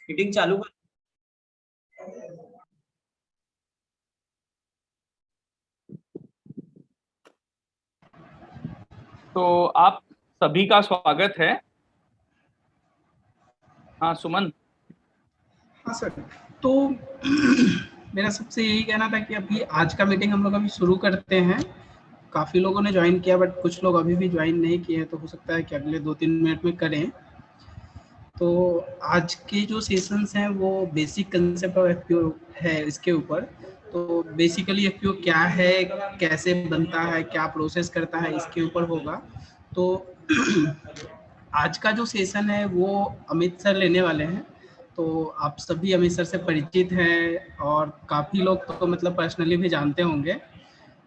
Meeting चालू कर। तो आप सभी का स्वागत है। हाँ सुमन। हाँ सर, तो मेरा सबसे यही कहना था कि अभी आज का मीटिंग हम लोग अभी शुरू करते हैं। काफ़ी लोगों ने ज्वाइन किया बट कुछ लोग अभी भी ज्वाइन नहीं किए हैं, तो हो सकता है कि अगले 2-3 मिनट में करें। तो आज के जो सेशंस हैं वो बेसिक कंसेप्ट ऑफ एफपीओ है इसके ऊपर। तो बेसिकली एफपीओ क्या है, कैसे बनता है, क्या प्रोसेस करता है, इसके ऊपर होगा। तो आज का जो सेशन है वो अमित सर लेने वाले हैं। तो आप सभी अमित सर से परिचित हैं और काफ़ी लोग तो मतलब पर्सनली भी जानते होंगे।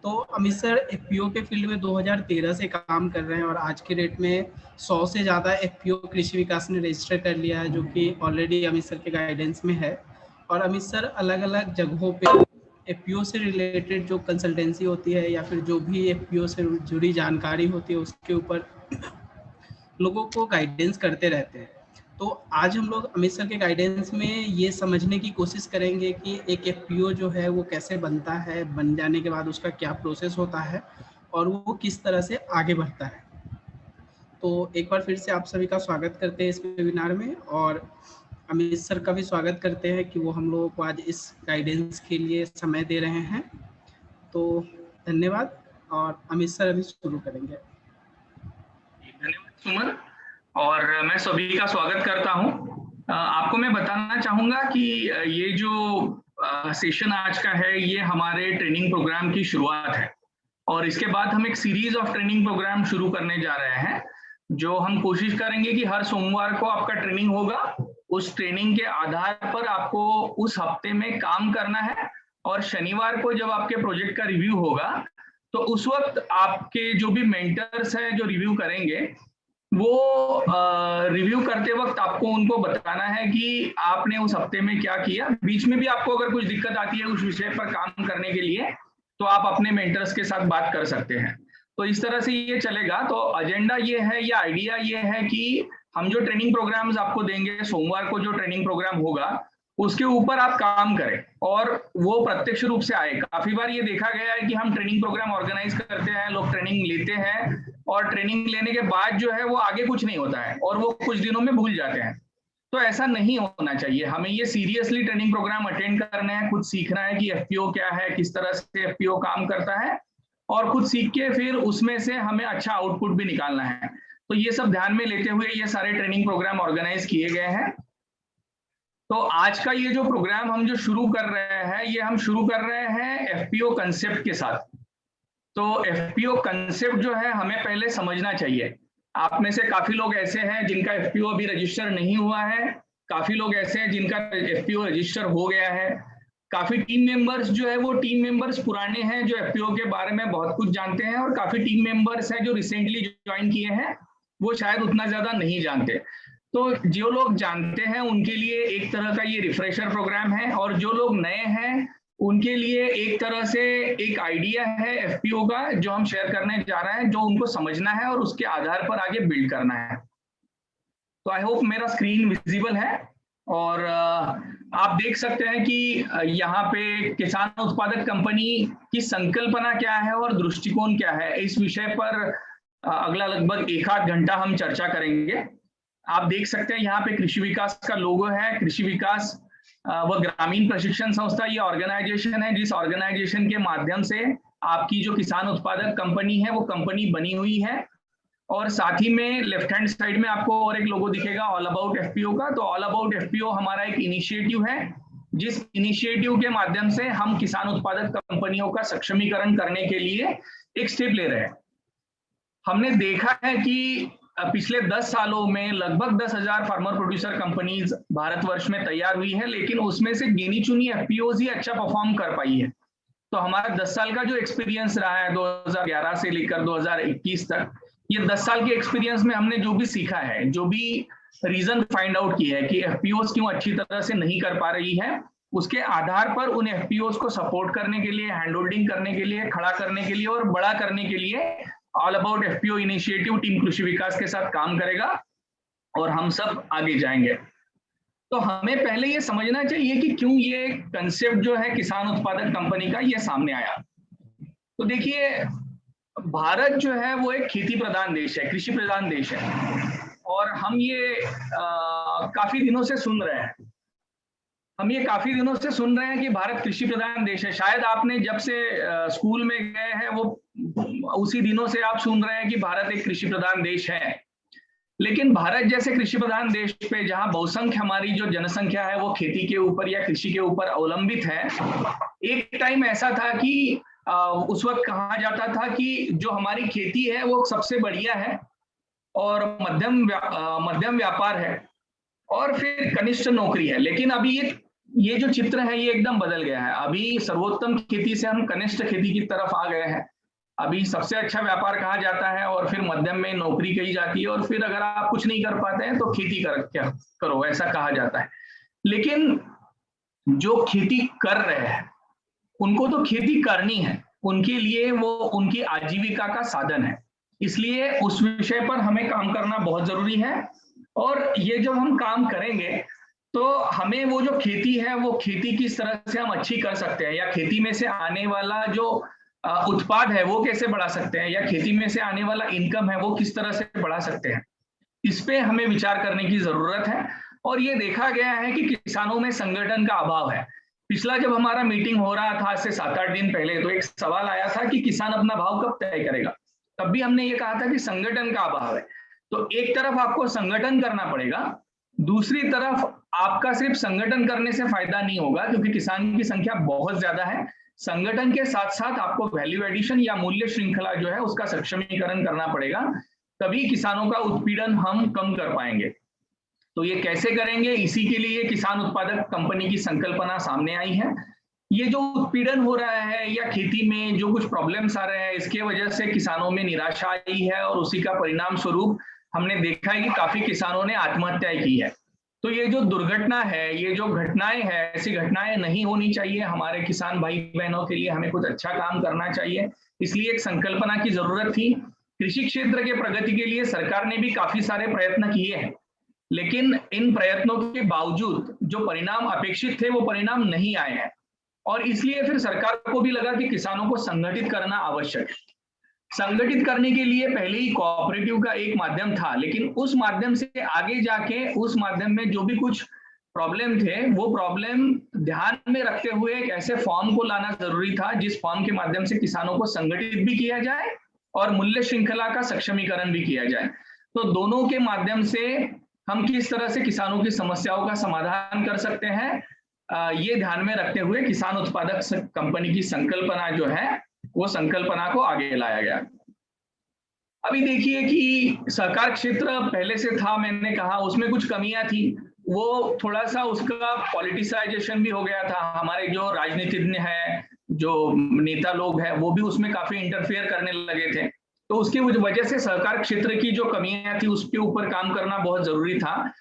तो अमित सर एफपीओ के फील्ड में 2013 से काम कर रहे हैं और आज के डेट में 100 से ज़्यादा एफपीओ कृषि विकास ने रजिस्टर कर लिया है, जो कि ऑलरेडी अमित सर के गाइडेंस में है। और अमित सर अलग अलग जगहों पे एफपीओ से रिलेटेड जो कंसल्टेंसी होती है या फिर जो भी एफपीओ से जुड़ी जानकारी होती है उसके ऊपर लोगों को गाइडेंस करते रहते हैं। तो आज हम लोग अमित सर के गाइडेंस में ये समझने की कोशिश करेंगे कि एक एफपीओ जो है वो कैसे बनता है, बन जाने के बाद उसका क्या प्रोसेस होता है और वो किस तरह से आगे बढ़ता है। तो एक बार फिर से आप सभी का स्वागत करते हैं इस वेबिनार में और अमित सर का भी स्वागत करते हैं कि वो हम लोगों को आज इस गाइडेंस के लिए समय दे रहे हैं। तो धन्यवाद और अमित सर अभी शुरू करेंगे। धन्यवाद सुमन, और मैं सभी का स्वागत करता हूं। आपको मैं बताना चाहूंगा कि ये जो सेशन आज का है ये हमारे ट्रेनिंग प्रोग्राम की शुरुआत है और इसके बाद हम एक सीरीज ऑफ ट्रेनिंग प्रोग्राम शुरू करने जा रहे हैं, जो हम कोशिश करेंगे कि हर सोमवार को आपका ट्रेनिंग होगा। उस ट्रेनिंग के आधार पर आपको उस हफ्ते में काम करना है और शनिवार को जब आपके प्रोजेक्ट का रिव्यू होगा तो उस वक्त आपके जो भी मेंटर्स हैं जो रिव्यू करेंगे वो रिव्यू करते वक्त आपको उनको बताना है कि आपने उस हफ्ते में क्या किया। बीच में भी आपको अगर कुछ दिक्कत आती है उस विषय पर काम करने के लिए तो आप अपने मेंटर्स के साथ बात कर सकते हैं। तो इस तरह से ये चलेगा। तो एजेंडा ये है या आइडिया ये है कि हम जो ट्रेनिंग प्रोग्राम्स आपको देंगे, सोमवार को जो ट्रेनिंग प्रोग्राम होगा उसके ऊपर आप काम करें और वो प्रत्यक्ष रूप से आए। काफी बार ये देखा गया है कि हम ट्रेनिंग प्रोग्राम ऑर्गेनाइज करते हैं, लोग ट्रेनिंग लेते हैं और ट्रेनिंग लेने के बाद जो है वो आगे कुछ नहीं होता है और वो कुछ दिनों में भूल जाते हैं। तो ऐसा नहीं होना चाहिए। हमें ये सीरियसली ट्रेनिंग प्रोग्राम अटेंड करने हैं, खुद सीखना है कि एफपीओ क्या है, किस तरह से एफपीओ काम करता है और खुद सीख के फिर उसमें से हमें अच्छा आउटपुट भी निकालना है। तो ये सब ध्यान में लेते हुए ये सारे ट्रेनिंग प्रोग्राम ऑर्गेनाइज किए गए हैं। तो आज का ये जो प्रोग्राम हम जो शुरू कर रहे हैं ये हम शुरू कर रहे हैं एफपीओ कंसेप्ट के साथ। तो एफपीओ कंसेप्ट जो है हमें पहले समझना चाहिए। आप में से काफी लोग ऐसे हैं जिनका एफपीओ अभी रजिस्टर नहीं हुआ है, काफी लोग ऐसे हैं जिनका एफपीओ रजिस्टर हो गया है, काफी टीम मेंबर्स जो है वो टीम मेंबर्स पुराने हैं जो एफपीओ के बारे में बहुत कुछ जानते हैं और काफी टीम मेंबर्स हैं जो रिसेंटली ज्वाइन किए हैं, वो शायद उतना ज्यादा नहीं जानते। तो जो लोग जानते हैं उनके लिए एक तरह का ये रिफ्रेशर प्रोग्राम है और जो लोग नए हैं उनके लिए एक तरह से एक आइडिया है एफपीओ का जो हम शेयर करने जा रहे हैं, जो उनको समझना है और उसके आधार पर आगे बिल्ड करना है। तो आई होप मेरा स्क्रीन विजिबल है और आप देख सकते हैं कि यहाँ पे किसान उत्पादक कंपनी की संकल्पना क्या है और दृष्टिकोण क्या है, इस विषय पर अगला लगभग 1 आध घंटा हम चर्चा करेंगे। आप देख सकते हैं यहाँ पे कृषि विकास का लोगो है। कृषि विकास व ग्रामीण प्रशिक्षण संस्था ये ऑर्गेनाइजेशन है जिस ऑर्गेनाइजेशन के माध्यम से आपकी जो किसान उत्पादक कंपनी है वो कंपनी बनी हुई है। और साथ ही में लेफ्ट हैंड साइड में आपको और एक लोगो दिखेगा ऑल अबाउट एफपीओ का। तो ऑल अबाउट एफपीओ हमारा एक इनिशिएटिव है जिस इनिशिएटिव के माध्यम से हम किसान उत्पादक कंपनियों का सक्षमीकरण करने के लिए एक स्टेप ले रहे हैं। हमने देखा है कि पिछले 10 सालों में लगभग 10,000 फार्मर प्रोड्यूसर कंपनीज भारतवर्ष में तैयार हुई है, लेकिन उसमें से गिनी चुनी एफपीओज ही अच्छा परफॉर्म कर पाई है। तो हमारा 10 साल का जो एक्सपीरियंस रहा है 2011 से लेकर 2021 तक, ये 10 साल के एक्सपीरियंस में हमने जो भी सीखा है, जो भी रीजन फाइंड आउट किया है कि एफपीओज क्यों अच्छी तरह से नहीं कर पा रही है, उसके आधार पर उन एफपीओज को सपोर्ट करने के लिए, हैंड होल्डिंग करने के लिए, खड़ा करने के लिए और बड़ा करने के लिए all about FPO initiative team कृषि विकास के साथ काम करेगा और हम सब आगे जाएंगे। तो हमें पहले ये समझना चाहिए कि क्यों ये कंसेप्ट जो है किसान उत्पादक कंपनी का ये सामने आया। तो देखिए, भारत जो है वो एक खेती प्रधान देश है, कृषि प्रधान देश है, और हम ये काफी दिनों से सुन रहे हैं। कि भारत कृषि प्रधान देश है। शायद आपने जब से स्कूल में गए हैं वो उसी दिनों से आप सुन रहे हैं कि भारत एक कृषि प्रधान देश है। लेकिन भारत जैसे कृषि प्रधान देश पे, जहां बहुसंख्य हमारी जो जनसंख्या है वो खेती के ऊपर या कृषि के ऊपर अवलंबित है, एक टाइम ऐसा था कि उस वक्त कहा जाता था कि जो हमारी खेती है वो सबसे बढ़िया है, और मध्यम व्यापार है, और फिर कनिष्ठ नौकरी है। लेकिन अभी ये जो चित्र है ये एकदम बदल गया है। अभी सर्वोत्तम खेती से हम कनिष्ठ खेती की तरफ आ गए हैं। अभी सबसे अच्छा व्यापार कहा जाता है, और फिर मध्यम में नौकरी कही जाती है, और फिर अगर आप कुछ नहीं कर पाते हैं तो खेती करो, ऐसा कहा जाता है। लेकिन जो खेती कर रहे हैं उनको तो खेती करनी है, उनके लिए वो उनकी आजीविका का साधन है। इसलिए उस विषय पर हमें काम करना बहुत जरूरी है। और ये जब हम काम करेंगे तो हमें वो जो खेती है वो खेती किस तरह से हम अच्छी कर सकते हैं, या खेती में से आने वाला जो उत्पाद है वो कैसे बढ़ा सकते हैं, या खेती में से आने वाला इनकम है वो किस तरह से बढ़ा सकते हैं, इस पे हमें विचार करने की जरूरत है। और ये देखा गया है कि किसानों में संगठन का अभाव है। पिछला जब हमारा मीटिंग हो रहा था आज से 7-8 दिन पहले, तो एक सवाल आया था कि किसान अपना भाव कब तय करेगा। तब भी हमने ये कहा था कि संगठन का अभाव है। तो एक तरफ आपको संगठन करना पड़ेगा, दूसरी तरफ आपका सिर्फ संगठन करने से फायदा नहीं होगा, क्योंकि किसान की संख्या बहुत ज्यादा है। संगठन के साथ साथ आपको वैल्यू एडिशन या मूल्य श्रृंखला जो है उसका सक्षमीकरण करना पड़ेगा, तभी किसानों का उत्पीड़न हम कम कर पाएंगे। तो ये कैसे करेंगे, इसी के लिए किसान उत्पादक कंपनी की संकल्पना सामने आई है। ये जो उत्पीड़न हो रहा है या खेती में जो कुछ प्रॉब्लम्स आ रहे हैं, इसके वजह से किसानों में निराशा आई है, और उसी का परिणाम स्वरूप हमने देखा है कि काफी किसानों ने आत्महत्याएं की है। तो ये जो दुर्घटना है, ये जो घटनाएं हैं, ऐसी घटनाएं नहीं होनी चाहिए। हमारे किसान भाई बहनों के लिए हमें कुछ अच्छा काम करना चाहिए, इसलिए एक संकल्पना की जरूरत थी। कृषि क्षेत्र के प्रगति के लिए सरकार ने भी काफी सारे प्रयत्न किए हैं, लेकिन इन प्रयत्नों के बावजूद जो परिणाम अपेक्षित थे वो परिणाम नहीं आए हैं, और इसलिए फिर सरकार को भी लगा कि किसानों को संगठित करना आवश्यक है। संगठित करने के लिए पहले ही कोऑपरेटिव का एक माध्यम था, लेकिन उस माध्यम से आगे जाके उस माध्यम में जो भी कुछ प्रॉब्लम थे वो प्रॉब्लम ध्यान में रखते हुए एक ऐसे फॉर्म को लाना जरूरी था जिस फॉर्म के माध्यम से किसानों को संगठित भी किया जाए और मूल्य श्रृंखला का सक्षमीकरण भी किया जाए। तो दोनों के माध्यम से हम किस तरह से किसानों की समस्याओं का समाधान कर सकते हैं, ये ध्यान में रखते हुए किसान उत्पादक कंपनी की संकल्पना जो है वो संकल्पना को आगे लाया गया। अभी देखिए कि सहकार क्षेत्र पहले से था, मैंने कहा उसमें कुछ कमियां थी, वो थोड़ा सा उसका पॉलिटिसाइजेशन भी हो गया था। हमारे जो राजनीतिज्ञ हैं, जो नेता लोग हैं, वो भी उसमें काफी इंटरफेयर करने लगे थे। तो उसकी वजह से सहकार क्षेत्र की जो कमियां थी उसके ऊपर काम करना बहुत जरूरी था,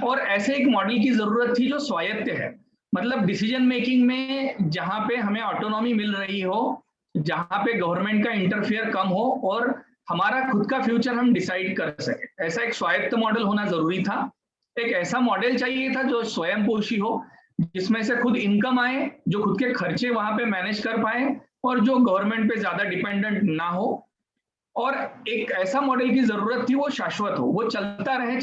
और ऐसे एक मॉडल की जरूरत थी जो स्वायत्त है, मतलब डिसीजन मेकिंग में जहां पे हमें ऑटोनॉमी मिल रही हो, जहां पे गवर्नमेंट का इंटरफेयर कम हो और हमारा खुद का फ्यूचर हम डिसाइड कर सके। ऐसा एक स्वायत्त मॉडल होना जरूरी था। एक ऐसा मॉडल चाहिए था जो स्वयं पोषी हो, जिसमें से खुद इनकम आए, जो खुद के खर्चे वहां पे मैनेज कर पाए, और जो गवर्नमेंट पे ज्यादा डिपेंडेंट ना हो। और एक ऐसा मॉडल की जरूरत थी वो शाश्वत हो, वो चलता रहे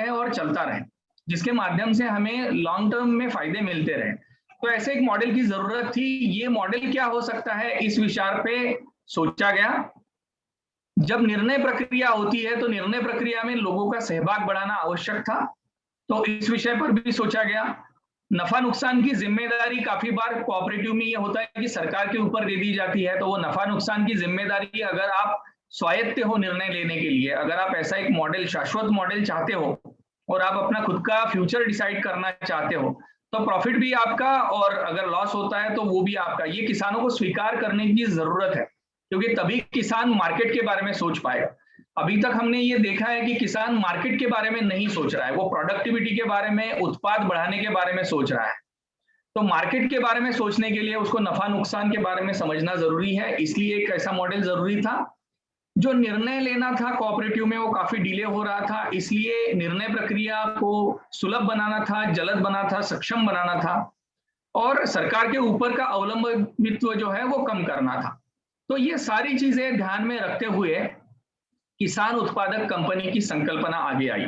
और चलता रहे, जिसके माध्यम से हमें लॉन्ग टर्म में फायदे मिलते रहे। तो ऐसे एक मॉडल की जरूरत थी। ये मॉडल क्या हो सकता है, इस विचार पे सोचा गया। जब निर्णय प्रक्रिया होती है तो निर्णय प्रक्रिया में लोगों का सहभाग बढ़ाना आवश्यक था, तो इस विषय पर भी सोचा गया। नफा नुकसान की जिम्मेदारी काफी बार कोऑपरेटिव में ये होता है कि सरकार के ऊपर दे दी जाती है, तो वो नफा नुकसान की जिम्मेदारी अगर आप स्वायत्त हो निर्णय लेने के लिए, अगर आप ऐसा एक मॉडल, शाश्वत मॉडल चाहते हो और आप अपना खुद का फ्यूचर डिसाइड करना चाहते हो, तो प्रॉफिट भी आपका और अगर लॉस होता है तो वो भी आपका। ये किसानों को स्वीकार करने की जरूरत है, क्योंकि तभी किसान मार्केट के बारे में सोच पाएगा। अभी तक हमने ये देखा है कि किसान मार्केट के बारे में नहीं सोच रहा है, वो प्रोडक्टिविटी के बारे में, उत्पाद बढ़ाने के बारे में सोच रहा है। तो मार्केट के बारे में सोचने के लिए उसको नफा नुकसान के बारे में समझना जरूरी है, इसलिए एक ऐसा मॉडल जरूरी था। जो निर्णय लेना था कोऑपरेटिव में वो काफी डिले हो रहा था, इसलिए निर्णय प्रक्रिया को सुलभ बनाना था, जल्द बनाना था, सक्षम बनाना था और सरकार के ऊपर का अवलंबित्व जो है वो कम करना था। तो ये सारी चीजें ध्यान में रखते हुए किसान उत्पादक कंपनी की संकल्पना आगे आई।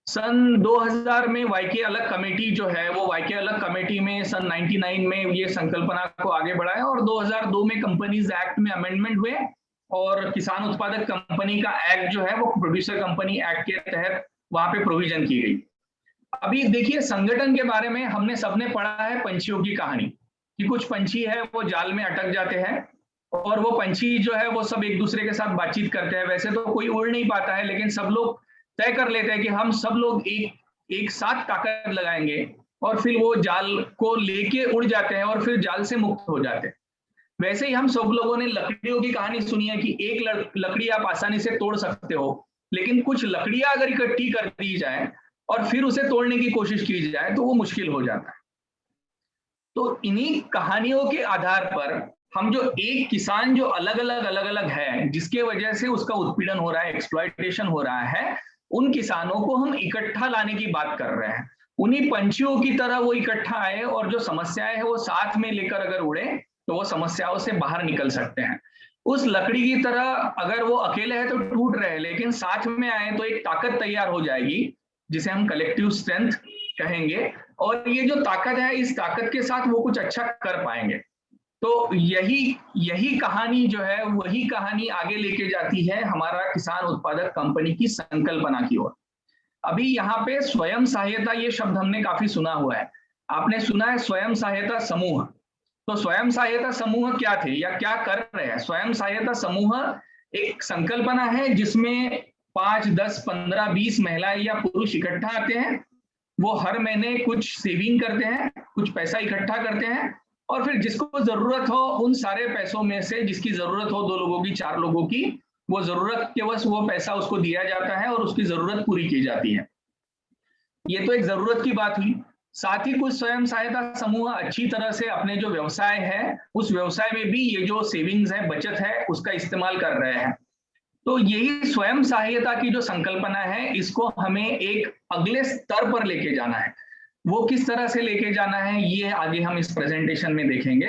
सन 2000 में वाईके अलग कमेटी जो है वो वाईके अलग कमेटी में सन 99 में ये संकल्पना को आगे बढ़ाया और 2002 में कंपनीज एक्ट में अमेंडमेंट हुए और किसान उत्पादक कंपनी का एक्ट जो है वो प्रोड्यूसर कंपनी एक्ट के तहत वहां पे प्रोविजन की गई। अभी देखिए संगठन के बारे में हमने सबने पढ़ा है पंछियों की कहानी कि कुछ पंछी है वो जाल में अटक जाते हैं और वो पंछी जो है वो सब एक दूसरे के साथ बातचीत करते हैं। वैसे तो कोई उड़ नहीं पाता है, लेकिन सब लोग तय कर लेते हैं कि हम सब लोग एक साथ ताकत लगाएंगे और फिर वो जाल को लेके उड़ जाते हैं और फिर जाल से मुक्त हो जाते हैं। वैसे ही हम सब लोगों ने लकड़ियों की कहानी सुनी है कि एक लकड़ी आप आसानी से तोड़ सकते हो, लेकिन कुछ लकड़ियां अगर इकट्ठी कर दी जाए और फिर उसे तोड़ने की कोशिश की जाए तो वो मुश्किल हो जाता है। तो इन्हीं कहानियों के आधार पर हम जो एक किसान जो अलग अलग है, जिसके वजह से उसका उत्पीड़न हो रहा है, एक्सप्लॉयटेशन हो रहा है, उन किसानों को हम इकट्ठा लाने की बात कर रहे हैं। उन्हीं पंछियों की तरह वो इकट्ठा आए और जो समस्याएं है वो साथ में लेकर अगर उड़े तो वो समस्याओं से बाहर निकल सकते हैं। उस लकड़ी की तरह अगर वो अकेले है तो टूट रहे, लेकिन साथ में आए तो एक ताकत तैयार हो जाएगी जिसे हम कलेक्टिव स्ट्रेंथ कहेंगे और ये जो ताकत है इस ताकत के साथ वो कुछ अच्छा कर पाएंगे। तो यही कहानी जो है वही कहानी आगे लेके जाती है हमारा किसान उत्पादक कंपनी की संकल्पना की ओर। अभी यहाँ पे स्वयं सहायता ये शब्द हमने काफी सुना हुआ है, आपने सुना है स्वयं सहायता समूह। तो स्वयं सहायता समूह क्या थे या क्या कर रहे हैं? स्वयं सहायता समूह एक संकल्पना है जिसमें 5, 10, 15, 20 महिलाएं या पुरुष इकट्ठा आते हैं। वो हर महीने कुछ सेविंग करते हैं, कुछ पैसा इकट्ठा करते हैं और फिर जिसको जरूरत हो उन सारे पैसों में से जिसकी जरूरत हो 2 लोगों की, 4 लोगों की, वो जरूरत के बस वो पैसा उसको दिया जाता है और उसकी जरूरत पूरी की जाती है। ये तो एक जरूरत की बात हुई। साथ ही कुछ स्वयं सहायता समूह अच्छी तरह से अपने जो व्यवसाय है उस व्यवसाय में भी ये जो सेविंग्स है, बचत है, उसका इस्तेमाल कर रहे हैं। तो यही स्वयं सहायता की जो संकल्पना है इसको हमें एक अगले स्तर पर लेके जाना है। वो किस तरह से लेके जाना है ये आगे हम इस प्रेजेंटेशन में देखेंगे।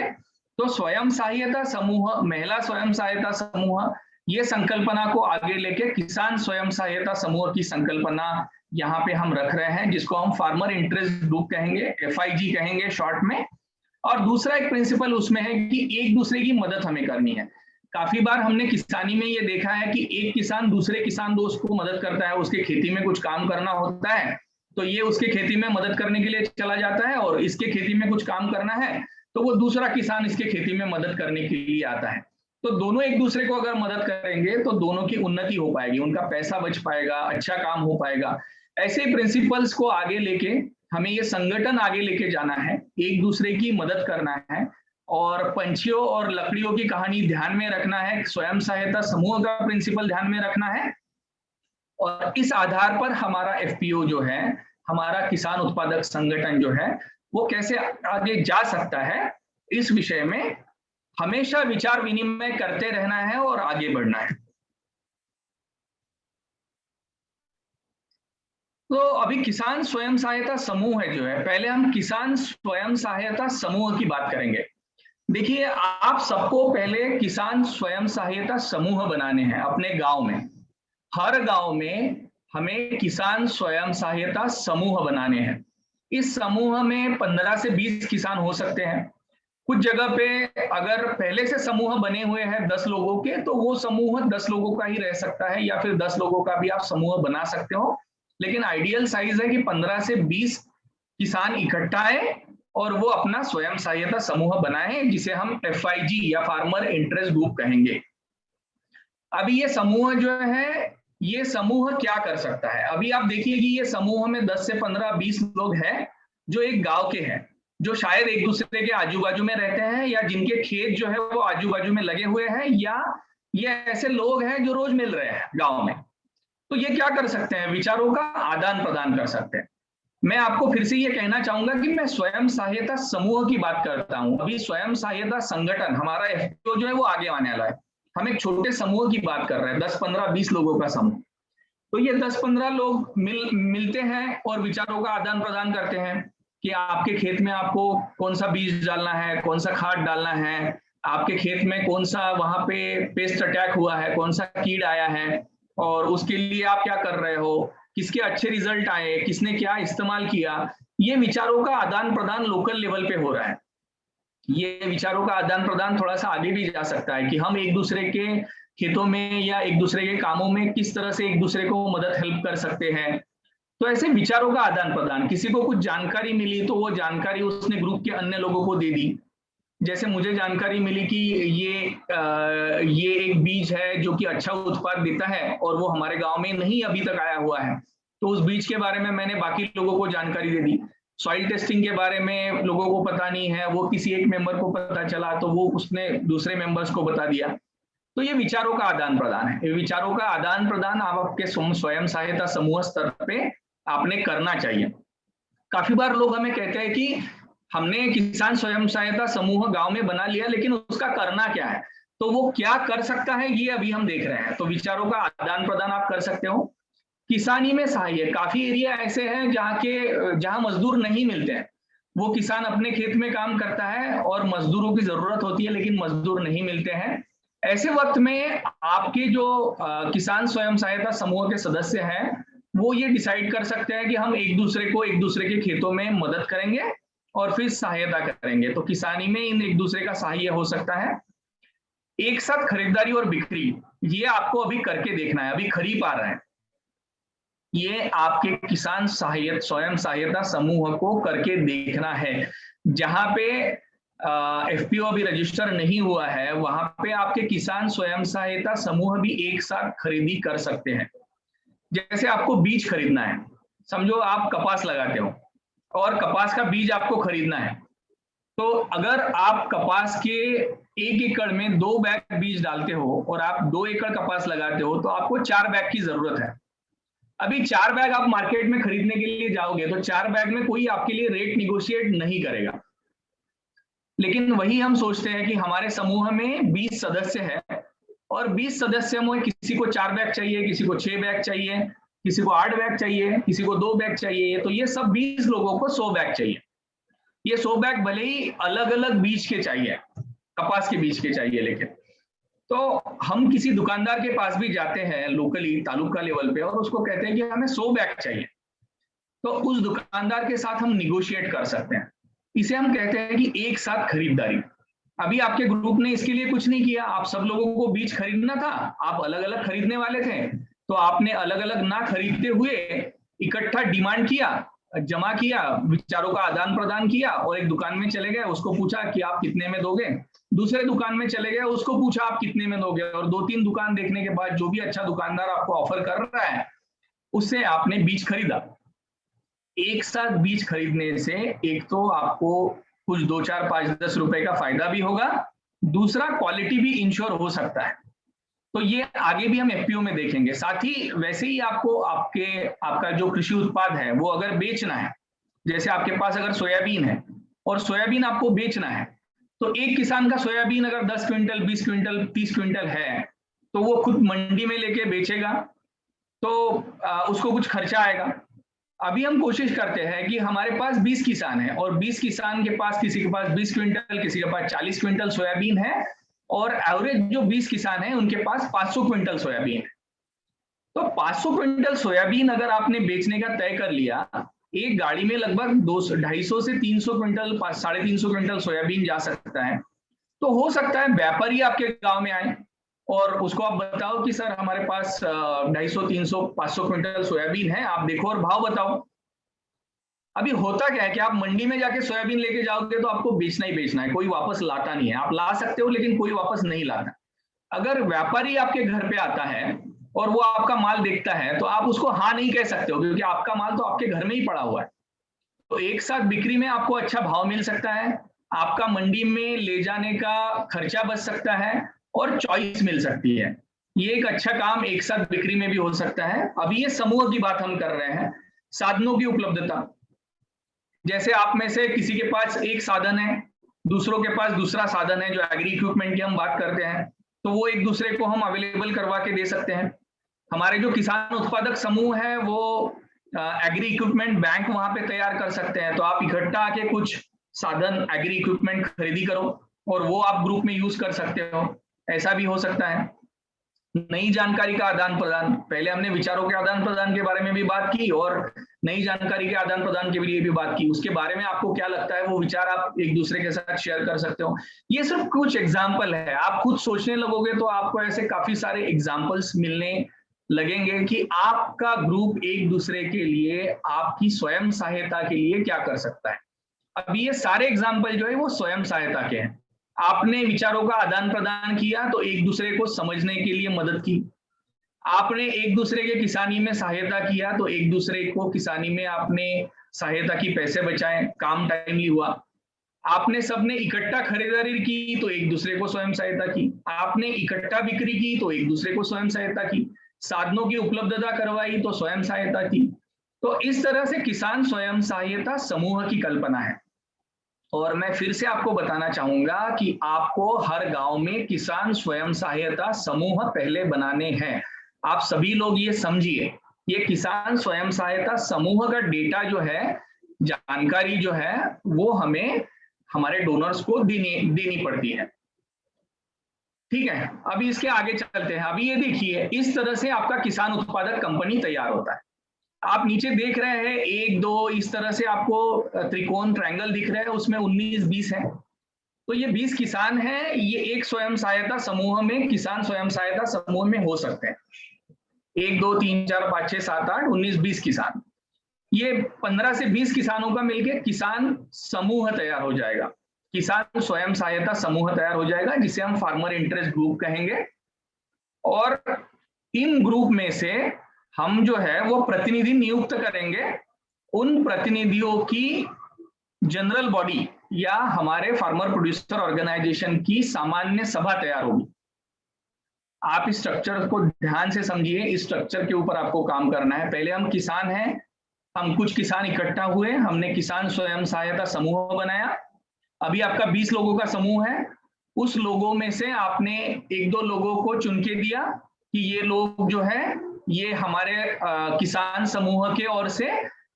तो स्वयं सहायता समूह, महिला स्वयं सहायता समूह, ये संकल्पना को आगे लेके किसान स्वयं सहायता समूह की संकल्पना यहाँ पे हम रख रहे हैं, जिसको हम फार्मर इंटरेस्ट ग्रुप कहेंगे, FIG कहेंगे शॉर्ट में। और दूसरा एक प्रिंसिपल उसमें है कि एक दूसरे की मदद हमें करनी है। काफी बार हमने किसानी में ये देखा है कि एक किसान दूसरे किसान दोस्त को मदद करता है, उसके खेती में कुछ काम करना होता है तो ये उसके खेती में मदद करने के लिए चला जाता है और इसके खेती में कुछ काम करना है तो वो दूसरा किसान इसके खेती में मदद करने के लिए आता है। तो दोनों एक दूसरे को अगर मदद करेंगे तो दोनों की उन्नति हो पाएगी, उनका पैसा बच पाएगा, अच्छा काम हो पाएगा। ऐसे प्रिंसिपल्स को आगे लेके हमें ये संगठन आगे लेके जाना है, एक दूसरे की मदद करना है और पंछियों और लकड़ियों की कहानी ध्यान में रखना है, स्वयं सहायता समूह का प्रिंसिपल ध्यान में रखना है और इस आधार पर हमारा FPO जो है, हमारा किसान उत्पादक संगठन जो है वो कैसे आगे जा सकता है, इस विषय में हमेशा विचार विनिमय करते रहना है और आगे बढ़ना है। तो अभी किसान स्वयं सहायता समूह है जो है, पहले हम किसान स्वयं सहायता समूह की बात करेंगे। देखिए आप सबको पहले किसान स्वयं सहायता समूह बनाने हैं अपने गांव में। हर गांव में हमें किसान स्वयं सहायता समूह बनाने हैं। इस समूह में 15 से 20 किसान हो सकते हैं। कुछ जगह पे अगर पहले से समूह बने हुए हैं 10 लोगों के तो वो समूह 10 लोगों का ही रह सकता है या फिर 10 लोगों का भी आप समूह बना सकते हो, लेकिन आइडियल साइज है कि 15 से 20 किसान इकट्ठा आए और वो अपना स्वयं सहायता समूह बनाए जिसे हम FIG या फार्मर इंटरेस्ट ग्रुप कहेंगे। अभी ये समूह जो है, ये समूह क्या कर सकता है? अभी आप देखिए कि ये समूह में 10 से 15, 20 लोग हैं जो एक गांव के हैं, जो शायद एक दूसरे के आजू बाजू में रहते हैं या जिनके खेत जो है वो आजू बाजू में लगे हुए हैं, या ये ऐसे लोग हैं जो रोज मिल रहे हैं गांव में। तो ये क्या कर सकते हैं? विचारों का आदान प्रदान कर सकते हैं। मैं आपको फिर से ये कहना चाहूंगा कि मैं स्वयं सहायता समूह की बात करता हूं, अभी स्वयं सहायता संगठन हमारा FPO जो है वो आगे आने वाला है। हम एक छोटे समूह की बात कर रहे हैं, 10, 15, 20 लोगों का समूह। तो ये 10-15 लोग मिलते हैं और विचारों का आदान प्रदान करते हैं कि आपके खेत में आपको कौन सा बीज डालना है, कौन सा खाद डालना है, आपके खेत में कौन सा वहां पे पेस्ट अटैक हुआ है, कौन सा कीड़ आया है, और उसके लिए आप क्या कर रहे हो, किसके अच्छे रिजल्ट आए, किसने क्या इस्तेमाल किया। ये विचारों का आदान प्रदान लोकल लेवल पे हो रहा है। ये विचारों का आदान प्रदान थोड़ा सा आगे भी जा सकता है कि हम एक दूसरे के खेतों में या एक दूसरे के कामों में किस तरह से एक दूसरे को मदद हेल्प कर सकते हैं। तो ऐसे विचारों का आदान प्रदान, किसी को कुछ जानकारी मिली तो वो जानकारी उसने ग्रुप के अन्य लोगों को दे दी। जैसे मुझे जानकारी मिली कि ये एक बीज है जो कि अच्छा उत्पाद देता है और वो हमारे गांव में नहीं अभी तक आया हुआ है, तो उस बीज के बारे में मैंने बाकी लोगों को जानकारी दे दी। सॉइल टेस्टिंग के बारे में लोगों को पता नहीं है, वो किसी एक मेंबर को पता चला तो वो उसने दूसरे मेंबर्स को बता दिया। तो ये विचारों का आदान प्रदान है। ये विचारों का आदान प्रदान आप आपके स्वयं सहायता समूह स्तर पे आपने करना चाहिए। काफी बार लोग हमें कहते हैं कि हमने किसान स्वयं सहायता समूह गांव में बना लिया, लेकिन उसका करना क्या है, तो वो क्या कर सकता है ये अभी हम देख रहे हैं। तो विचारों का आदान प्रदान आप कर सकते हो। किसानी में सहायक, काफी एरिया ऐसे हैं जहां मजदूर नहीं मिलते हैं। वो किसान अपने खेत में काम करता है और मजदूरों की जरूरत होती है लेकिन मजदूर नहीं मिलते हैं। ऐसे वक्त में आपके जो किसान स्वयं सहायता समूह के सदस्य हैं वो ये डिसाइड कर सकते हैं कि हम एक दूसरे के खेतों में मदद करेंगे और फिर सहायता करेंगे। तो किसानी में इन एक दूसरे का सहाय्य हो सकता है। एक साथ खरीदारी और बिक्री, ये आपको अभी करके देखना है। अभी खरीफ आ रहा है, ये आपके किसान स्वयं सहायता समूह को करके देखना है। जहां पे एफपीओ अभी रजिस्टर नहीं हुआ है वहां पे आपके किसान स्वयं सहायता समूह भी एक साथ खरीदी कर सकते हैं। जैसे आपको बीज खरीदना है, समझो आप कपास लगाते हो और कपास का बीज आपको खरीदना है, तो अगर आप कपास के 1 एकड़ में 2 बैग बीज डालते हो और आप 2 एकड़ कपास लगाते हो तो आपको 4 बैग की जरूरत है। अभी 4 बैग आप मार्केट में खरीदने के लिए जाओगे तो 4 बैग में कोई आपके लिए रेट निगोशिएट नहीं करेगा। लेकिन वही हम सोचते हैं कि हमारे समूह में 20 सदस्य है और 20 सदस्यों में किसी को 4 बैग चाहिए, किसी को 6 बैग चाहिए, किसी को 8 बैग चाहिए, किसी को 2 बैग चाहिए। तो ये सब 20 लोगों को 100 बैग चाहिए। ये 100 बैग भले ही अलग अलग बीज के चाहिए, कपास के बीज के चाहिए, लेकिन तो हम किसी दुकानदार के पास भी जाते हैं लोकली तालुका लेवल पे और उसको कहते हैं कि हमें 100 बैग चाहिए, तो उस दुकानदार के साथ हम निगोशिएट कर सकते हैं। इसे हम कहते हैं कि एक साथ खरीदारी। अभी आपके ग्रुप ने इसके लिए कुछ नहीं किया, आप सब लोगों को बीज खरीदना था, आप अलग अलग खरीदने वाले थे, तो आपने अलग अलग ना खरीदते हुए इकट्ठा डिमांड किया, जमा किया, विचारों का आदान प्रदान किया और एक दुकान में चले गए, उसको पूछा कि आप कितने में दोगे। दूसरे दुकान में चले गए, उसको पूछा आप कितने में दोगे, और 2-3 दुकान देखने के बाद जो भी अच्छा दुकानदार आपको ऑफर कर रहा है उससे आपने बीज खरीदा। एक साथ बीज खरीदने से एक तो आपको कुछ 2, 4, 5, 10 रुपए का फायदा भी होगा, दूसरा क्वालिटी भी इंश्योर हो सकता है। तो ये आगे भी हम एफपीओ में देखेंगे। साथ ही वैसे ही आपको आपका जो कृषि उत्पाद है वो अगर बेचना है, जैसे आपके पास अगर सोयाबीन है और सोयाबीन आपको बेचना है, तो एक किसान का सोयाबीन अगर 10 क्विंटल, 20 क्विंटल, 30 क्विंटल है तो वो खुद मंडी में लेके बेचेगा तो उसको कुछ खर्चा आएगा। अभी हम कोशिश करते हैं कि हमारे पास 20 किसान हैं और 20 किसान के पास, किसी के पास 20 क्विंटल, किसी के पास 40 क्विंटल सोयाबीन है और एवरेज जो 20 किसान हैं उनके पास 500 क्विंटल सोयाबीन है। तो 500 क्विंटल सोयाबीन अगर आपने बेचने का तय कर लिया, एक गाड़ी में लगभग 250 से 300 क्विंटल, 350 क्विंटल सोयाबीन जा सकता है। तो हो सकता है व्यापारी आपके गांव में आए और उसको आप बताओ कि सर हमारे पास 250, 300, 500 क्विंटल सोयाबीन है, आप देखो और भाव बताओ। अभी होता क्या है कि आप मंडी में जाके सोयाबीन लेके जाओगे तो आपको बेचना ही बेचना है, कोई वापस लाता नहीं है। आप ला सकते हो लेकिन कोई वापस नहीं लाता। अगर व्यापारी आपके घर पे आता है और वो आपका माल देखता है तो आप उसको हाँ नहीं कह सकते हो, क्योंकि आपका माल तो आपके घर में ही पड़ा हुआ है। तो एक साथ बिक्री में आपको अच्छा भाव मिल सकता है, आपका मंडी में ले जाने का खर्चा बच सकता है और चॉइस मिल सकती है। ये एक अच्छा काम एक साथ बिक्री में भी हो सकता है। अभी ये समूह की बात हम कर रहे हैं। साधनों की उपलब्धता, जैसे आप में से किसी के पास एक साधन है, दूसरों के पास दूसरा साधन है, जो एग्री इक्विपमेंट की हम बात करते हैं, तो वो एक दूसरे को हम अवेलेबल करवा के दे सकते हैं। हमारे जो किसान उत्पादक समूह है वो एग्री इक्विपमेंट बैंक वहां पे तैयार कर सकते हैं, तो आप इकट्ठा आके कुछ साधन एग्री इक्विपमेंट खरीदी करो और वो आप ग्रुप में यूज कर सकते हो, ऐसा भी हो सकता है। नई जानकारी का आदान प्रदान, पहले हमने विचारों के आदान प्रदान के बारे में भी बात की और नई जानकारी के आदान प्रदान के लिए भी बात की। उसके बारे में आपको क्या लगता है वो विचार आप एक दूसरे के साथ शेयर कर सकते हो। ये सिर्फ कुछ एग्जाम्पल है, आप खुद सोचने लगोगे तो आपको ऐसे काफी सारे एग्जाम्पल्स मिलने लगेंगे कि आपका ग्रुप एक दूसरे के लिए, आपकी स्वयं सहायता के लिए क्या कर सकता है। अभी ये सारे एग्जाम्पल जो है वो स्वयं सहायता के हैं। आपने विचारों का आदान प्रदान किया तो एक दूसरे को समझने के लिए मदद की, आपने एक दूसरे के किसानी में सहायता किया तो एक दूसरे को किसानी में आपने सहायता की, पैसे बचाए, काम टाइमली हुआ। आपने सबने इकट्ठा खरीदारी की तो एक दूसरे को स्वयं सहायता की, आपने इकट्ठा बिक्री की तो एक दूसरे को स्वयं सहायता की, साधनों की उपलब्धता करवाई तो स्वयं सहायता की। तो इस तरह से किसान स्वयं सहायता समूह की कल्पना है। और मैं फिर से आपको बताना चाहूंगा कि आपको हर गांव में किसान स्वयं सहायता समूह पहले बनाने हैं। आप सभी लोग ये समझिए, ये किसान स्वयं सहायता समूह का डेटा जो है, जानकारी जो है वो हमें हमारे डोनर्स को देनी पड़ती है। ठीक है, अभी इसके आगे चलते हैं। अभी ये देखिए, इस तरह से आपका किसान उत्पादक कंपनी तैयार होता है। आप नीचे देख रहे हैं 1 2 इस तरह से आपको त्रिकोण ट्रायंगल दिख रहा है, उसमें 19 20 है। तो ये 20 किसान हैं, ये एक स्वयं सहायता समूह में, किसान स्वयं सहायता समूह में हो सकते हैं। 1 2 3 4 5 6 7 8 19 20 किसान, ये 15 से 20 किसानों का मिलकर किसान समूह तैयार हो जाएगा, किसान स्वयं सहायता समूह तैयार हो जाएगा, जिसे हम फार्मर इंटरेस्ट ग्रुप कहेंगे। और इन ग्रुप में से हम जो है वो प्रतिनिधि नियुक्त करेंगे। उन प्रतिनिधियों की जनरल बॉडी या हमारे फार्मर प्रोड्यूसर ऑर्गेनाइजेशन की सामान्य सभा तैयार होगी। आप इस स्ट्रक्चर को ध्यान से समझिए, इस स्ट्रक्चर के ऊपर आपको काम करना है। पहले हम किसान हैं, हम कुछ किसान इकट्ठा हुए, हमने किसान स्वयं सहायता समूह बनाया। अभी आपका 20 लोगों का समूह है, उस लोगों में से आपने 1 2 लोगों को चुन के दिया कि ये लोग जो है ये हमारे किसान समूह के ओर से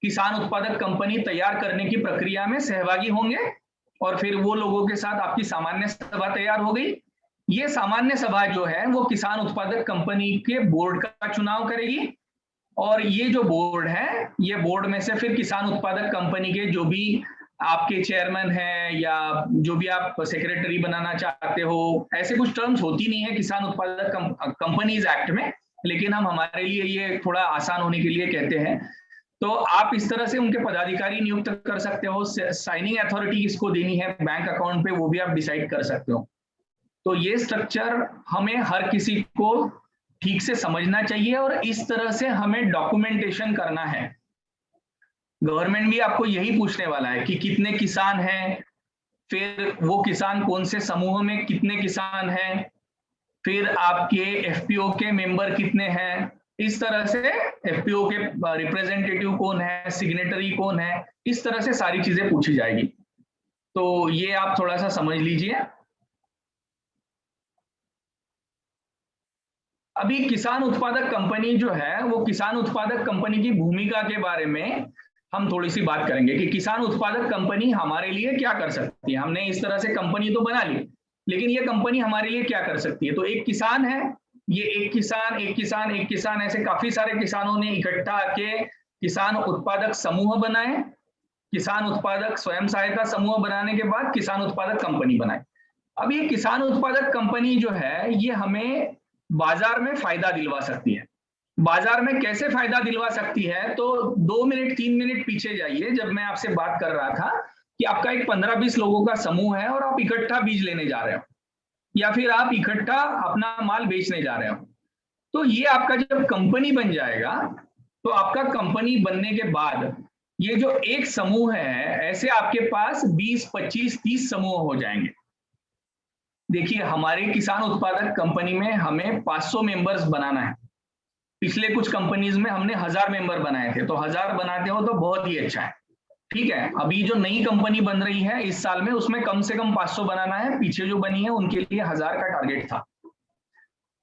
किसान उत्पादक कंपनी तैयार करने की प्रक्रिया में सहभागी होंगे। और फिर वो लोगों के साथ आपकी सामान्य सभा तैयार हो गई। ये सामान्य सभा जो है वो किसान उत्पादक कंपनी के बोर्ड का चुनाव करेगी। और ये जो बोर्ड है, ये बोर्ड में से फिर किसान उत्पादक कंपनी के जो भी आपके चेयरमैन हैं या जो भी आप सेक्रेटरी बनाना चाहते हो, ऐसे कुछ टर्म्स होती नहीं है किसान उत्पादक कंपनीज एक्ट में, लेकिन हम हमारे लिए ये थोड़ा आसान होने के लिए कहते हैं। तो आप इस तरह से उनके पदाधिकारी नियुक्त कर सकते हो। साइनिंग अथॉरिटी किसको देनी है बैंक अकाउंट पे, वो भी आप डिसाइड कर सकते हो। तो ये स्ट्रक्चर हमें हर किसी को ठीक से समझना चाहिए और इस तरह से हमें डॉक्यूमेंटेशन करना है। गवर्नमेंट भी आपको यही पूछने वाला है कि कितने किसान हैं, फिर वो किसान कौन से समूह में कितने किसान हैं, फिर आपके एफपीओ के मेंबर कितने हैं, इस तरह से एफपीओ के रिप्रेजेंटेटिव कौन है, सिग्नेटरी कौन है, इस तरह से सारी चीजें पूछी जाएगी। तो ये आप थोड़ा सा समझ लीजिए। अभी किसान उत्पादक कंपनी जो है, वो किसान उत्पादक कंपनी की भूमिका के बारे में हम थोड़ी सी बात करेंगे कि किसान उत्पादक कंपनी हमारे लिए क्या कर सकती है। हमने इस तरह से कंपनी तो बना ली, लेकिन ये कंपनी हमारे लिए क्या कर सकती है। तो एक किसान है, ये एक किसान एक किसान एक किसान, ऐसे काफी सारे किसानों ने इकट्ठा आके किसान उत्पादक समूह बनाए। किसान उत्पादक स्वयं सहायता समूह बनाने के बाद किसान उत्पादक कंपनी बनाए। अब ये किसान उत्पादक कंपनी जो है ये हमें बाजार में फायदा दिलवा सकती है। बाजार में कैसे फायदा दिलवा सकती है, तो 2 मिनट 3 मिनट पीछे जाइए, जब मैं आपसे बात कर रहा था कि आपका एक 15-20 लोगों का समूह है और आप इकट्ठा बीज लेने जा रहे हो या फिर आप इकट्ठा अपना माल बेचने जा रहे हो। तो ये आपका जब कंपनी बन जाएगा, तो आपका कंपनी बनने के बाद ये जो एक समूह है, ऐसे आपके पास 20 25 30 समूह हो जाएंगे। देखिए, हमारी किसान उत्पादक कंपनी में हमें 500 मेंबर्स बनाना है। पिछले कुछ कंपनीज में हमने 1000 मेंबर बनाए थे, तो 1000 बनाते हो तो बहुत ही अच्छा है। ठीक है, अभी जो नई कंपनी बन रही है इस साल में, उसमें कम से कम 500 बनाना है। पीछे जो बनी है उनके लिए 1000 का टारगेट था।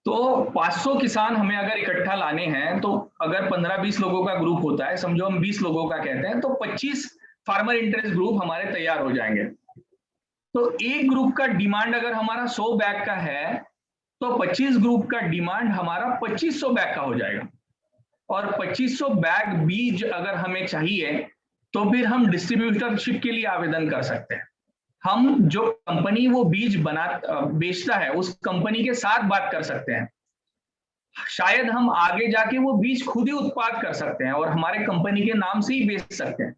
तो 500 किसान हमें अगर इकट्ठा लाने हैं, तो अगर 15-20 लोगों का ग्रुप होता है, समझो हम 20 लोगों का कहते हैं, तो 25 फार्मर इंटरेस्ट ग्रुप हमारे तैयार हो जाएंगे। तो एक ग्रुप का डिमांड अगर हमारा 100 बैग का है, तो 25 ग्रुप का डिमांड हमारा 2500 बैग का हो जाएगा। और 2500 बैग बीज अगर हमें चाहिए, तो फिर हम डिस्ट्रीब्यूटरशिप के लिए आवेदन कर सकते हैं। हम जो कंपनी वो बीज बेचता है, उस कंपनी के साथ बात कर सकते हैं। शायद हम आगे जाके वो बीज खुद ही उत्पाद कर सकते हैं और हमारे कंपनी के नाम से ही बेच सकते हैं।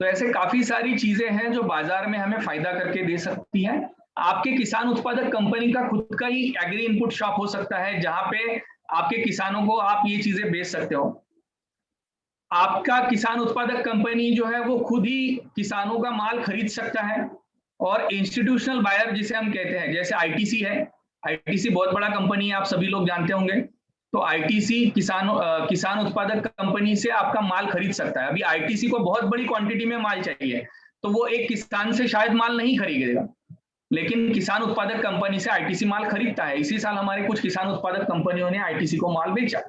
तो ऐसे काफी सारी चीजें हैं जो बाजार में हमें फायदा करके दे सकती हैं। आपके किसान उत्पादक कंपनी का खुद का ही एग्री इनपुट शॉप हो सकता है, जहां पे आपके किसानों को आप ये चीजें बेच सकते हो। आपका किसान उत्पादक कंपनी जो है वो खुद ही किसानों का माल खरीद सकता है। और इंस्टीट्यूशनल बायर जिसे हम कहते हैं, जैसे आईटीसी है, आईटीसी बहुत बड़ा कंपनी है, आप सभी लोग जानते होंगे। तो आईटीसी किसान उत्पादक कंपनी से आपका माल खरीद सकता है। अभी आईटीसी को बहुत बड़ी क्वांटिटी में माल चाहिए, तो वो एक किसान से शायद माल नहीं खरीदेगा, लेकिन किसान उत्पादक कंपनी से आईटीसी माल खरीदता है। इसी साल हमारे कुछ किसान उत्पादक कंपनियों ने आईटीसी को माल बेचा।